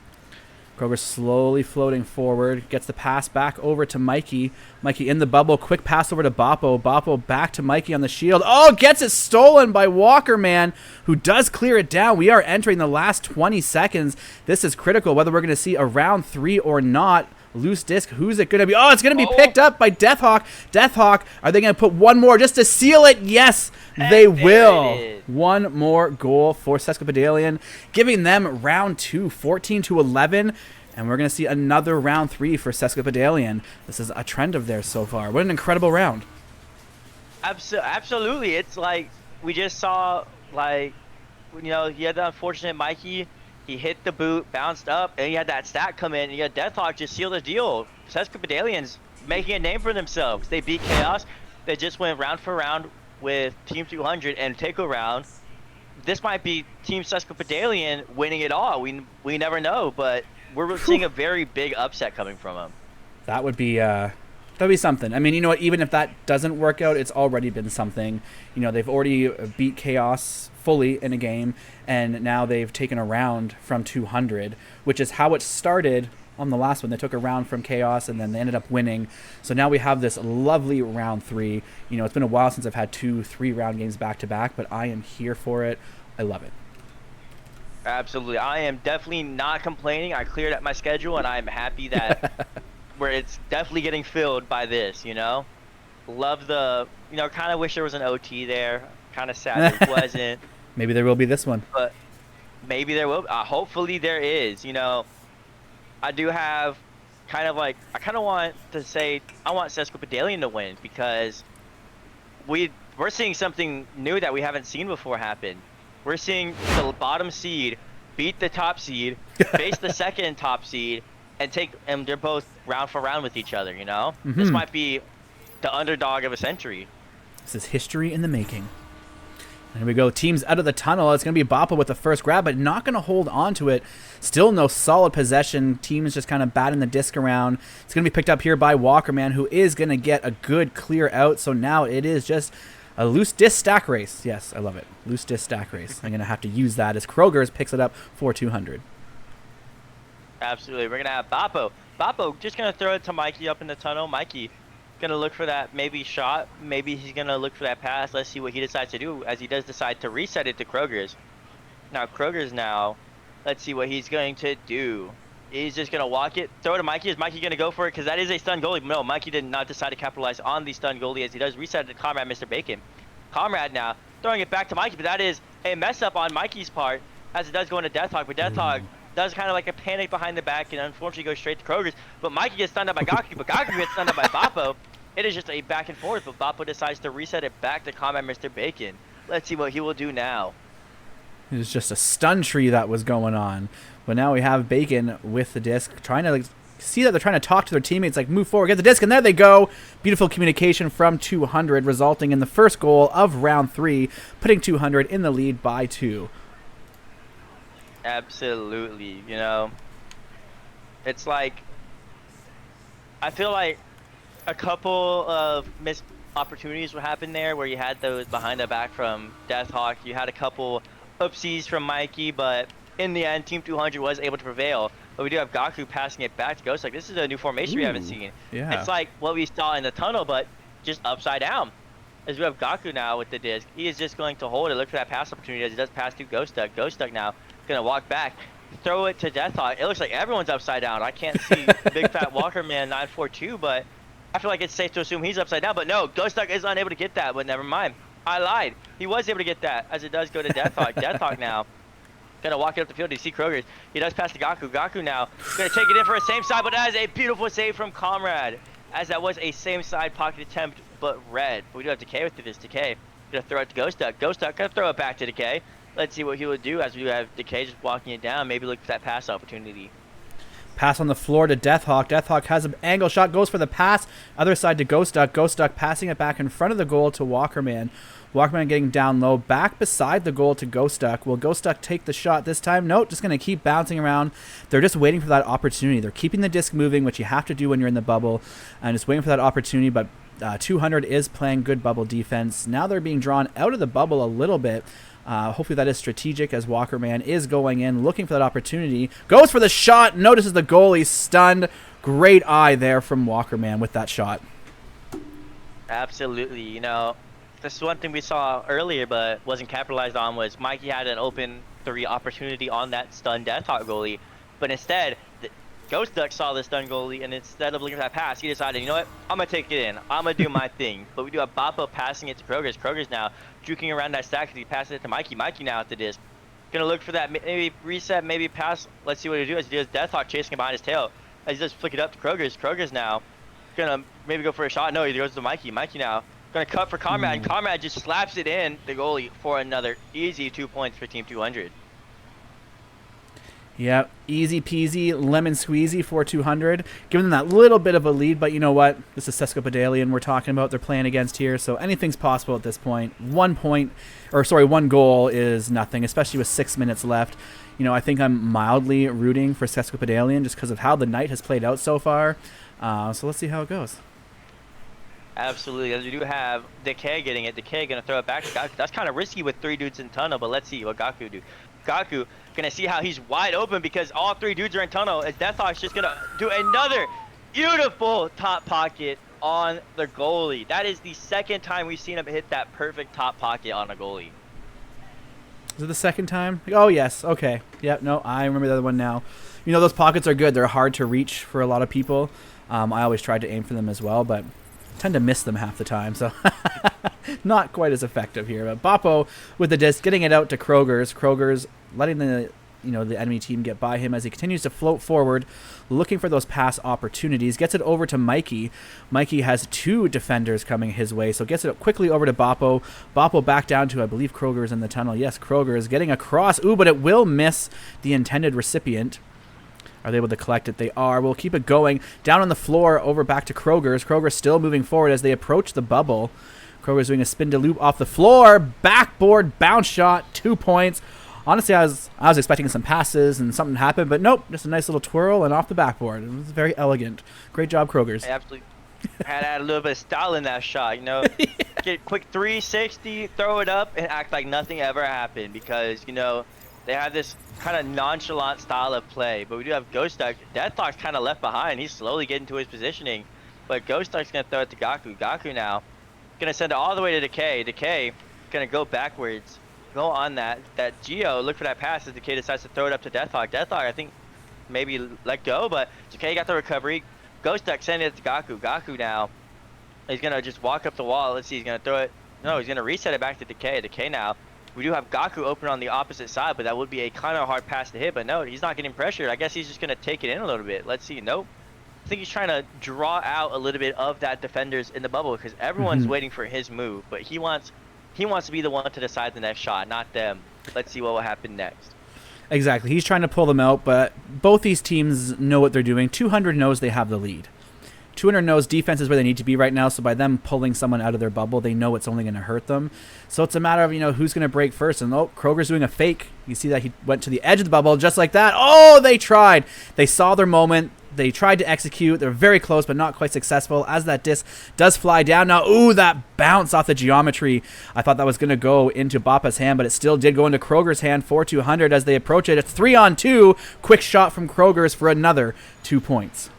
Kroger slowly floating forward, gets the pass back over to Mikey. Mikey in the bubble, quick pass over to Boppo. Boppo back to Mikey on the shield. Oh, gets it stolen by Walker, man, who does clear it down. We are entering the last 20 seconds. This is critical, whether we're going to see a round 3 or not. Loose disc, who's it going to be? Oh, it's going to be picked up by Deathhawk. Deathhawk, are they going to put one more just to seal it? Yes, they will. One more goal for Sesquipedalian, giving them round 2, 14-11. And we're going to see another round 3 for Sesquipedalian. This is a trend of theirs so far. What an incredible round. Absolutely. It's like we just saw, like, you know, you had the unfortunate Mikey. He hit the boot, bounced up, and he had that stat come in, and you had Deathhawk just seal the deal. Sesquipedalians making a name for themselves. They beat Chaos. They just went round for round with Team 200 and Take-O round. This might be Team Sesquipedalian winning it all. We never know, but we're seeing a very big upset coming from them. That would be something. I mean, you know what? Even if that doesn't work out, it's already been something. You know, they've already beat Chaos fully in a game, and now they've taken a round from 200, which is how it started on the last one. They took a round from Chaos, and then they ended up winning. So now we have this lovely round 3. You know, it's been a while since I've had 2-3 round games back to back, but I am here for it. I love it. Absolutely. I am definitely not complaining. I cleared up my schedule, and I'm happy that where it's definitely getting filled by this, you know? Love the, you know, kind of wish there was an OT there. Kind of sad there wasn't. Maybe there will be this one. But maybe there will. Hopefully there is. You know, I do have kind of like, I kind of want to say, I want Sesquipedalian to win because we're seeing something new that we haven't seen before happen. We're seeing the bottom seed beat the top seed, face the second top seed, and they're both round for round with each other, you know? This might be the underdog of a century. This is history in the making. And here we go. Teams out of the tunnel. It's going to be Boppo with the first grab, but not going to hold on to it. Still no solid possession. Teams just kind of batting the disc around. It's going to be picked up here by Walkerman, who is going to get a good clear out. So now it is just a loose disc stack race. Yes, I love it. Loose disc stack race. I'm going to have to use that as Kroger's picks it up for 200. Absolutely. We're going to have Boppo. Boppo just going to throw it to Mikey up in the tunnel. Mikey going to look for that maybe shot. Maybe he's going to look for that pass. Let's see what he decides to do, as he does decide to reset it to Kroger's. Now Kroger's now, let's see what he's going to do. He's just going to walk it, throw it to Mikey. Is Mikey going to go for it? Because that is a stun goalie. No, Mikey did not decide to capitalize on the stun goalie, as he does reset it to Comrade Mr. Bacon. Comrade now throwing it back to Mikey, but that is a mess up on Mikey's part, as it does go into Deathhawk. But Deathhawk does kind of like a panic behind the back and unfortunately goes straight to Kroger's. But Mikey gets stunned up by Gaku, but Gaku gets stunned up by Boppo. It is just a back and forth, but Boppo decides to reset it back to Combat Mr. Bacon. Let's see what he will do now. It was just a stun tree that was going on. But now we have Bacon with the disc, trying to see that they're trying to talk to their teammates, like move forward, get the disc, and there they go. Beautiful communication from 200, resulting in the first goal of round 3, putting 200 in the lead by 2. Absolutely, you know. It's like, I feel like a couple of missed opportunities would happen there where you had those behind the back from Deathhawk. You had a couple oopsies from Mikey, but in the end, Team 200 was able to prevail. But we do have Gaku passing it back to Ghost. Like, this is a new formation we haven't seen. Yeah. It's like what we saw in the tunnel, but just upside down. As we have Gaku now with the disc, he is just going to hold it, look for that pass opportunity as he does pass to Ghost Duck. Ghost Duck now going to walk back, throw it to Deathhawk. It looks like everyone's upside down. I can't see Big Fat Walker Man 942, but I feel like it's safe to assume he's upside down. But no, Ghost Duck is unable to get that, but never mind. I lied. He was able to get that, as it does go to Deathhawk. Deathhawk now gonna walk it up the field. You see Kroger's. He does pass to Gaku. Gaku now gonna take it in for a same side, but that is a beautiful save from Comrade, as that was a same side pocket attempt, but red. But we do have Decay with this. Decay gonna throw it to Ghost Duck. Ghost Duck gonna throw it back to Decay. Let's see what he will do, as we have Decay just walking it down. Maybe look for that pass opportunity. Pass on the floor to Deathhawk. Deathhawk has an angle shot, goes for the pass. Other side to Ghost Duck. Ghost Duck passing it back in front of the goal to Walkerman. Walkerman getting down low, back beside the goal to Ghost Duck. Will Ghost Duck take the shot this time? Nope, just going to keep bouncing around. They're just waiting for that opportunity. They're keeping the disc moving, which you have to do when you're in the bubble, and just waiting for that opportunity, but 200 is playing good bubble defense. Now they're being drawn out of the bubble a little bit. Hopefully that is strategic as Walkerman is going in, looking for that opportunity. Goes for the shot, notices the goalie stunned. Great eye there from Walkerman with that shot. Absolutely. You know, this is one thing we saw earlier but wasn't capitalized on was Mikey had an open 3 opportunity on that stunned Deathhawk goalie, but instead the Ghost Duck saw the stunned goalie, and instead of looking for that pass, he decided, you know what, I'm gonna take it in, I'm gonna do my thing. But we do have Bappo passing it to Kroger's. Kroger's now juking around that stack as he passes it to Mikey. Mikey now at the disc, gonna look for that maybe reset, maybe pass. Let's see what he does. He does Deathhawk chasing him behind his tail as he just flick it up to Kroger's. Kroger's now gonna maybe go for a shot. No, he goes to Mikey. Mikey now gonna cut for Comrade, and Comrade just slaps it in the goalie for another easy 2 points for Team 200. Yeah, easy peasy, lemon squeezy for 200. Giving them that little bit of a lead, but you know what? This is Sesquipedalian we're talking about. They're playing against here, so anything's possible at this point. 1 goal is nothing, especially with 6 minutes left. You know, I think I'm mildly rooting for Sesquipedalian just because of how the night has played out so far. So let's see how it goes. Absolutely, as we do have Decay getting it. Decay gonna throw it back to Gaku. That's kind of risky with 3 dudes in tunnel, but let's see what Gaku do. Gaku gonna see how he's wide open because all 3 dudes are in tunnel. As Deathhawk's just gonna do another beautiful top pocket on the goalie. That is the 2nd time we've seen him hit that perfect top pocket on a goalie. Is it the 2nd time? Oh, yes. Okay. Yep. No, I remember the other one now. You know, those pockets are good. They're hard to reach for a lot of people. I always tried to aim for them as well, but tend to miss them half the time, so not quite as effective here. But Bappo with the disc, getting it out to Kroger's. Kroger's letting the enemy team get by him as he continues to float forward, looking for those pass opportunities. Gets it over to Mikey. Mikey has 2 defenders coming his way, so gets it quickly over to Bappo. Bappo back down to, I believe, Kroger's in the tunnel. Yes, Kroger's getting across. Ooh, but it will miss the intended recipient. Are they able to collect it? They are. We'll keep it going. Down on the floor, over back to Kroger's. Kroger's still moving forward as they approach the bubble. Kroger's doing a spin to loop off the floor. Backboard bounce shot, 2 points. Honestly, I was expecting some passes and something happened, but nope, just a nice little twirl and off the backboard. It was very elegant. Great job, Kroger's. I absolutely had to add a little bit of style in that shot, you know. Get quick 360, throw it up, and act like nothing ever happened because, you know, they have this kind of nonchalant style of play, but we do have Ghost Duck. Deathhawk's kind of left behind. He's slowly getting to his positioning, but Ghost Duck's going to throw it to Gaku. Gaku now going to send it all the way to Decay. Decay going to go backwards, go on that Geo, look for that pass as Decay decides to throw it up to Deathhawk. Deathhawk, I think, maybe let go, but Decay got the recovery. Ghost Duck sending it to Gaku. Gaku now is going to just walk up the wall. Let's see, he's going to throw it. No, he's going to reset it back to Decay. Decay now. We do have Gaku open on the opposite side, but that would be a kind of hard pass to hit. But no, he's not getting pressured. I guess he's just going to take it in a little bit. Let's see. Nope. I think he's trying to draw out a little bit of that defenders in the bubble because everyone's waiting for his move. But he wants to be the one to decide the next shot, not them. Let's see what will happen next. Exactly. He's trying to pull them out, but both these teams know what they're doing. 200 knows they have the lead. 200 knows defense is where they need to be right now, so by them pulling someone out of their bubble, they know it's only going to hurt them. So it's a matter of, you know, who's going to break first. And, oh, Kroger's doing a fake. You see that he went to the edge of the bubble just like that. Oh, they tried. They saw their moment. They tried to execute. They're very close, but not quite successful as that disc does fly down. Now, ooh, that bounce off the geometry. I thought that was going to go into Bappa's hand, but it still did go into Kroger's hand for 200 as they approach it. It's 3-on-2. Quick shot from Kroger's for another 2 points.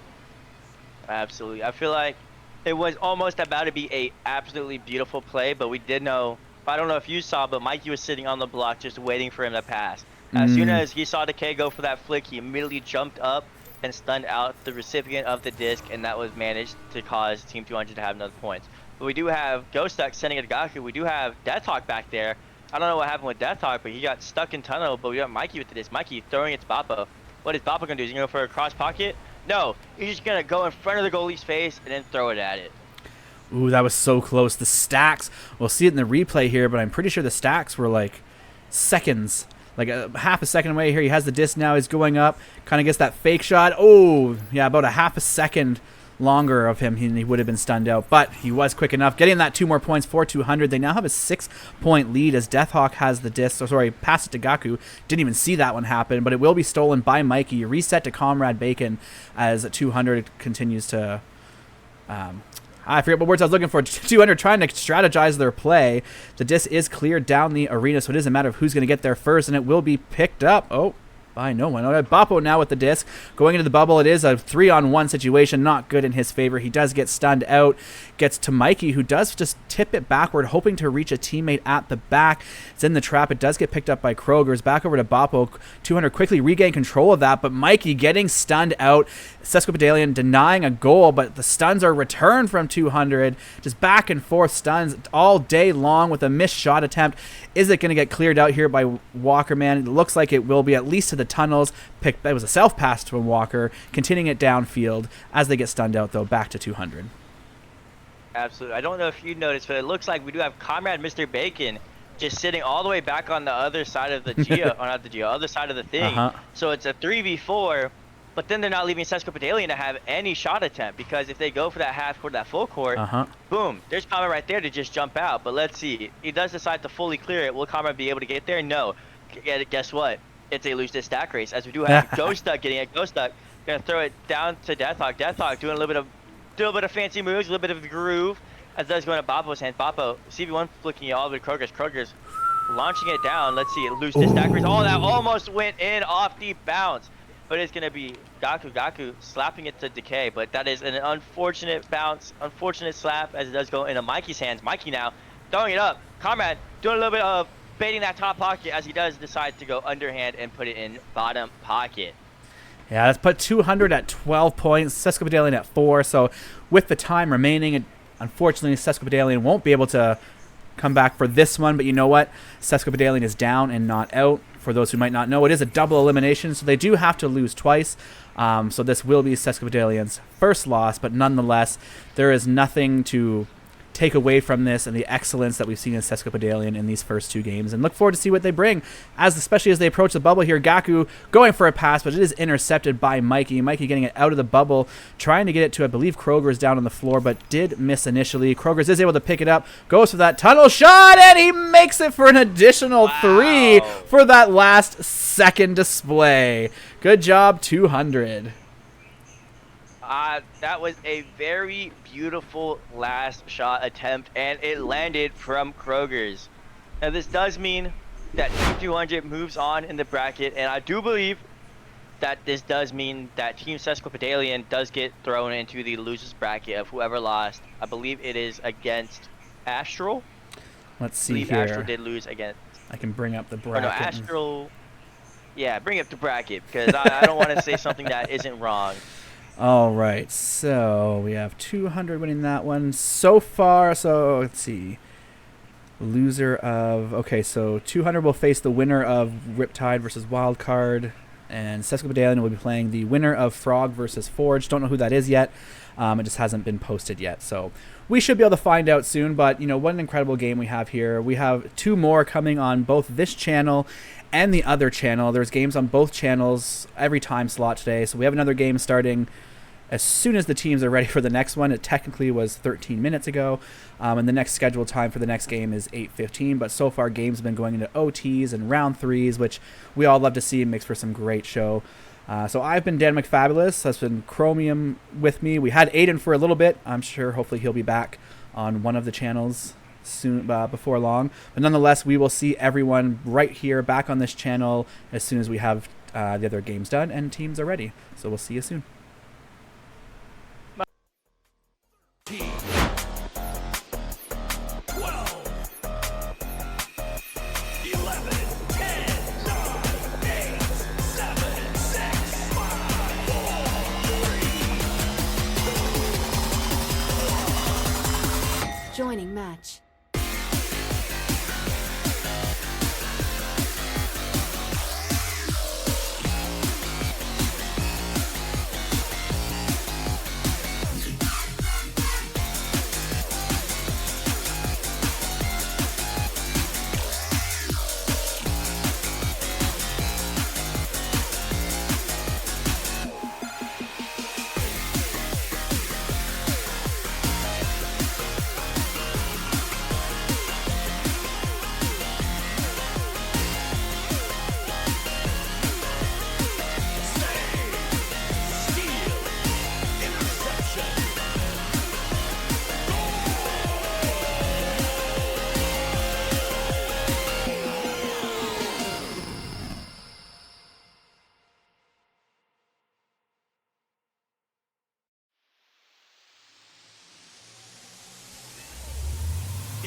Absolutely. I feel like it was almost about to be a absolutely beautiful play, but we did know, I don't know if you saw, but Mikey was sitting on the block just waiting for him to pass. As soon as he saw Decay go for that flick, he immediately jumped up and stunned out the recipient of the disc, and that was managed to cause Team 200 to have another points. But we do have Ghost Duck sending it to Gaku. We do have Deathhawk back there. I don't know what happened with Deathhawk, but he got stuck in tunnel, but we got Mikey with the disc. Mikey throwing it to Bappo. What is Bappo going to do? Is he going to go for a cross pocket? No, he's just going to go in front of the goalie's face and then throw it at it. Ooh, that was so close. The stacks, we'll see it in the replay here, but I'm pretty sure the stacks were like seconds, like a half a second away here. He has the disc now. He's going up, kind of gets that fake shot. Oh, yeah, about a half a second longer of him, he would have been stunned out, but he was quick enough, getting that 2 more points for 200. They now have a 6-point lead as Deathhawk has the disc. So sorry, pass it to Gaku. Didn't even see that one happen, but it will be stolen by Mikey. Reset to Comrade Bacon as 200 continues to I forget what words I was looking for. 200 trying to strategize their play. The disc is cleared down the arena, so it is a matter of who's going to get there first, and it will be picked up. Oh, by no one. Bappo now with the disc. Going into the bubble, it is a 3-on-1 situation. Not good in his favor. He does get stunned out. Gets to Mikey, who does just tip it backward, hoping to reach a teammate at the back. It's in the trap. It does get picked up by Kroger's. Back over to Bappo. 200 quickly regain control of that, but Mikey getting stunned out. Sesquipedalian denying a goal, but the stuns are returned from 200. Just back and forth stuns all day long with a missed shot attempt. Is it going to get cleared out here by Walker, man? It looks like it will be, at least to the tunnels. It was a self-pass to Walker, continuing it downfield as they get stunned out, though, back to 200. Absolutely. I don't know if you noticed, but it looks like we do have Comrade Mr. Bacon just sitting all the way back on the other side of the Geo, or not the Geo, other side of the thing. So it's a 3v4, but then they're not leaving Sesquipedalian to have any shot attempt, because if they go for that half court, that full court, boom, there's Comrade right there to just jump out. But let's see. He does decide to fully clear it. Will Comrade be able to get there? No. Guess what? It's a lose this stack race, as we do have Ghost Duck getting it. Ghost Duck gonna throw it down to Deathhawk. Deathhawk doing a little bit of fancy moves, a little bit of the groove, as does going to Bappo's hand. Bappo, CV1 flicking it all the way to Kroger's. Kroger's launching it down. Let's see it lose this stack race. Oh, that almost went in off the bounce, but it's gonna be Gaku slapping it to Decay. But that is an unfortunate bounce, unfortunate slap, as it does go into Mikey's hands. Mikey now throwing it up. Comrade doing a little bit of baiting that top pocket, as he does decide to go underhand and put it in bottom pocket. Yeah, let's put 200 at 12 points, Sesquipedalian at 4. So with the time remaining, unfortunately, Sesquipedalian won't be able to come back for this one. But you know what? Sesquipedalian is down and not out. For those who might not know, it is a double elimination, so they do have to lose twice. So this will be Sesquipedalian's first loss, but nonetheless, there is nothing to take away from this and the excellence that we've seen in Sesquipedalian in these first 2 games, and look forward to see what they bring, especially as they approach the bubble here. Gaku going for a pass, but it is intercepted by Mikey. Mikey getting it out of the bubble, trying to get it to, I believe, Kroger's down on the floor, but did miss initially. Kroger's is able to pick it up, goes for that tunnel shot, and he makes it for an additional 3 for that last second display. Good job, 200. That was a very beautiful last shot attempt, and it landed from Kroger's. Now this does mean that Team 200 moves on in the bracket, and I do believe that this does mean that Team Sesquipedalian does get thrown into the losers bracket of whoever lost. I believe it is against Astral. Let's see I believe here. Astral did lose against. I can bring up the Or bracket. no, Astral. Yeah, bring up the bracket, because I don't want to say something that isn't wrong. All right, so we have 200 winning that one so far. So let's see. Loser of... Okay, so 200 will face the winner of Riptide versus Wildcard. And Sesquipedalian will be playing the winner of Frog versus Forge. Don't know who that is yet. It just hasn't been posted yet. So we should be able to find out soon. But, you know, what an incredible game we have here. We have 2 more coming on both this channel and the other channel. There's games on both channels every time slot today. So we have another game starting as soon as the teams are ready for the next one. It technically was 13 minutes ago. And the next scheduled time for the next game is 8:15. But so far, games have been going into OTs and round 3s, which we all love to see. It makes for some great show. So I've been Dan McFabulous. That's been Chromium with me. We had Aiden for a little bit. I'm sure hopefully he'll be back on one of the channels soon, before long. But nonetheless, we will see everyone right here back on this channel as soon as we have the other games done and teams are ready. So we'll see you soon. 12, 11, 10, 9, 8, 7, 6, 5, 4, 3. Joining match.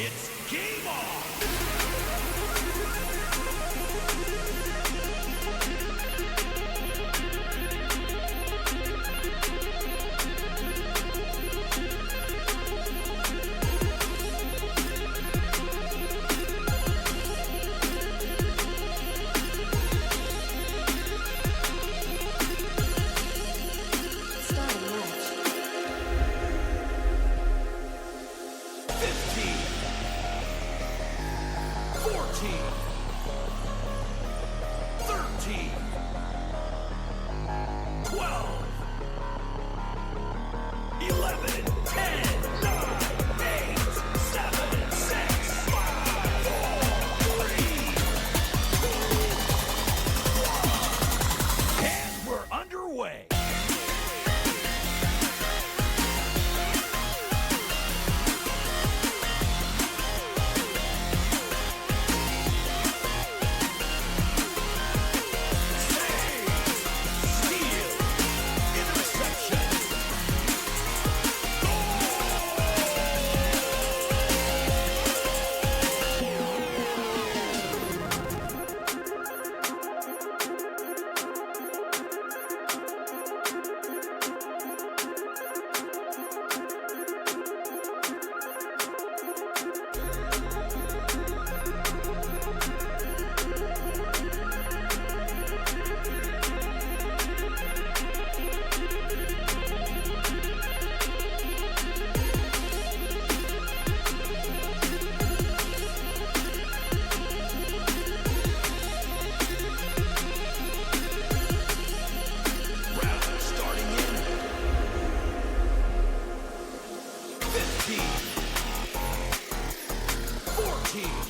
It's game on! Starting match. 15, 14, 13, 12, 11, 10, 9, 8, 7, 6, 5, 4, 3, 2, 1. And we're underway. Steal, interception, round starting in 15, 14,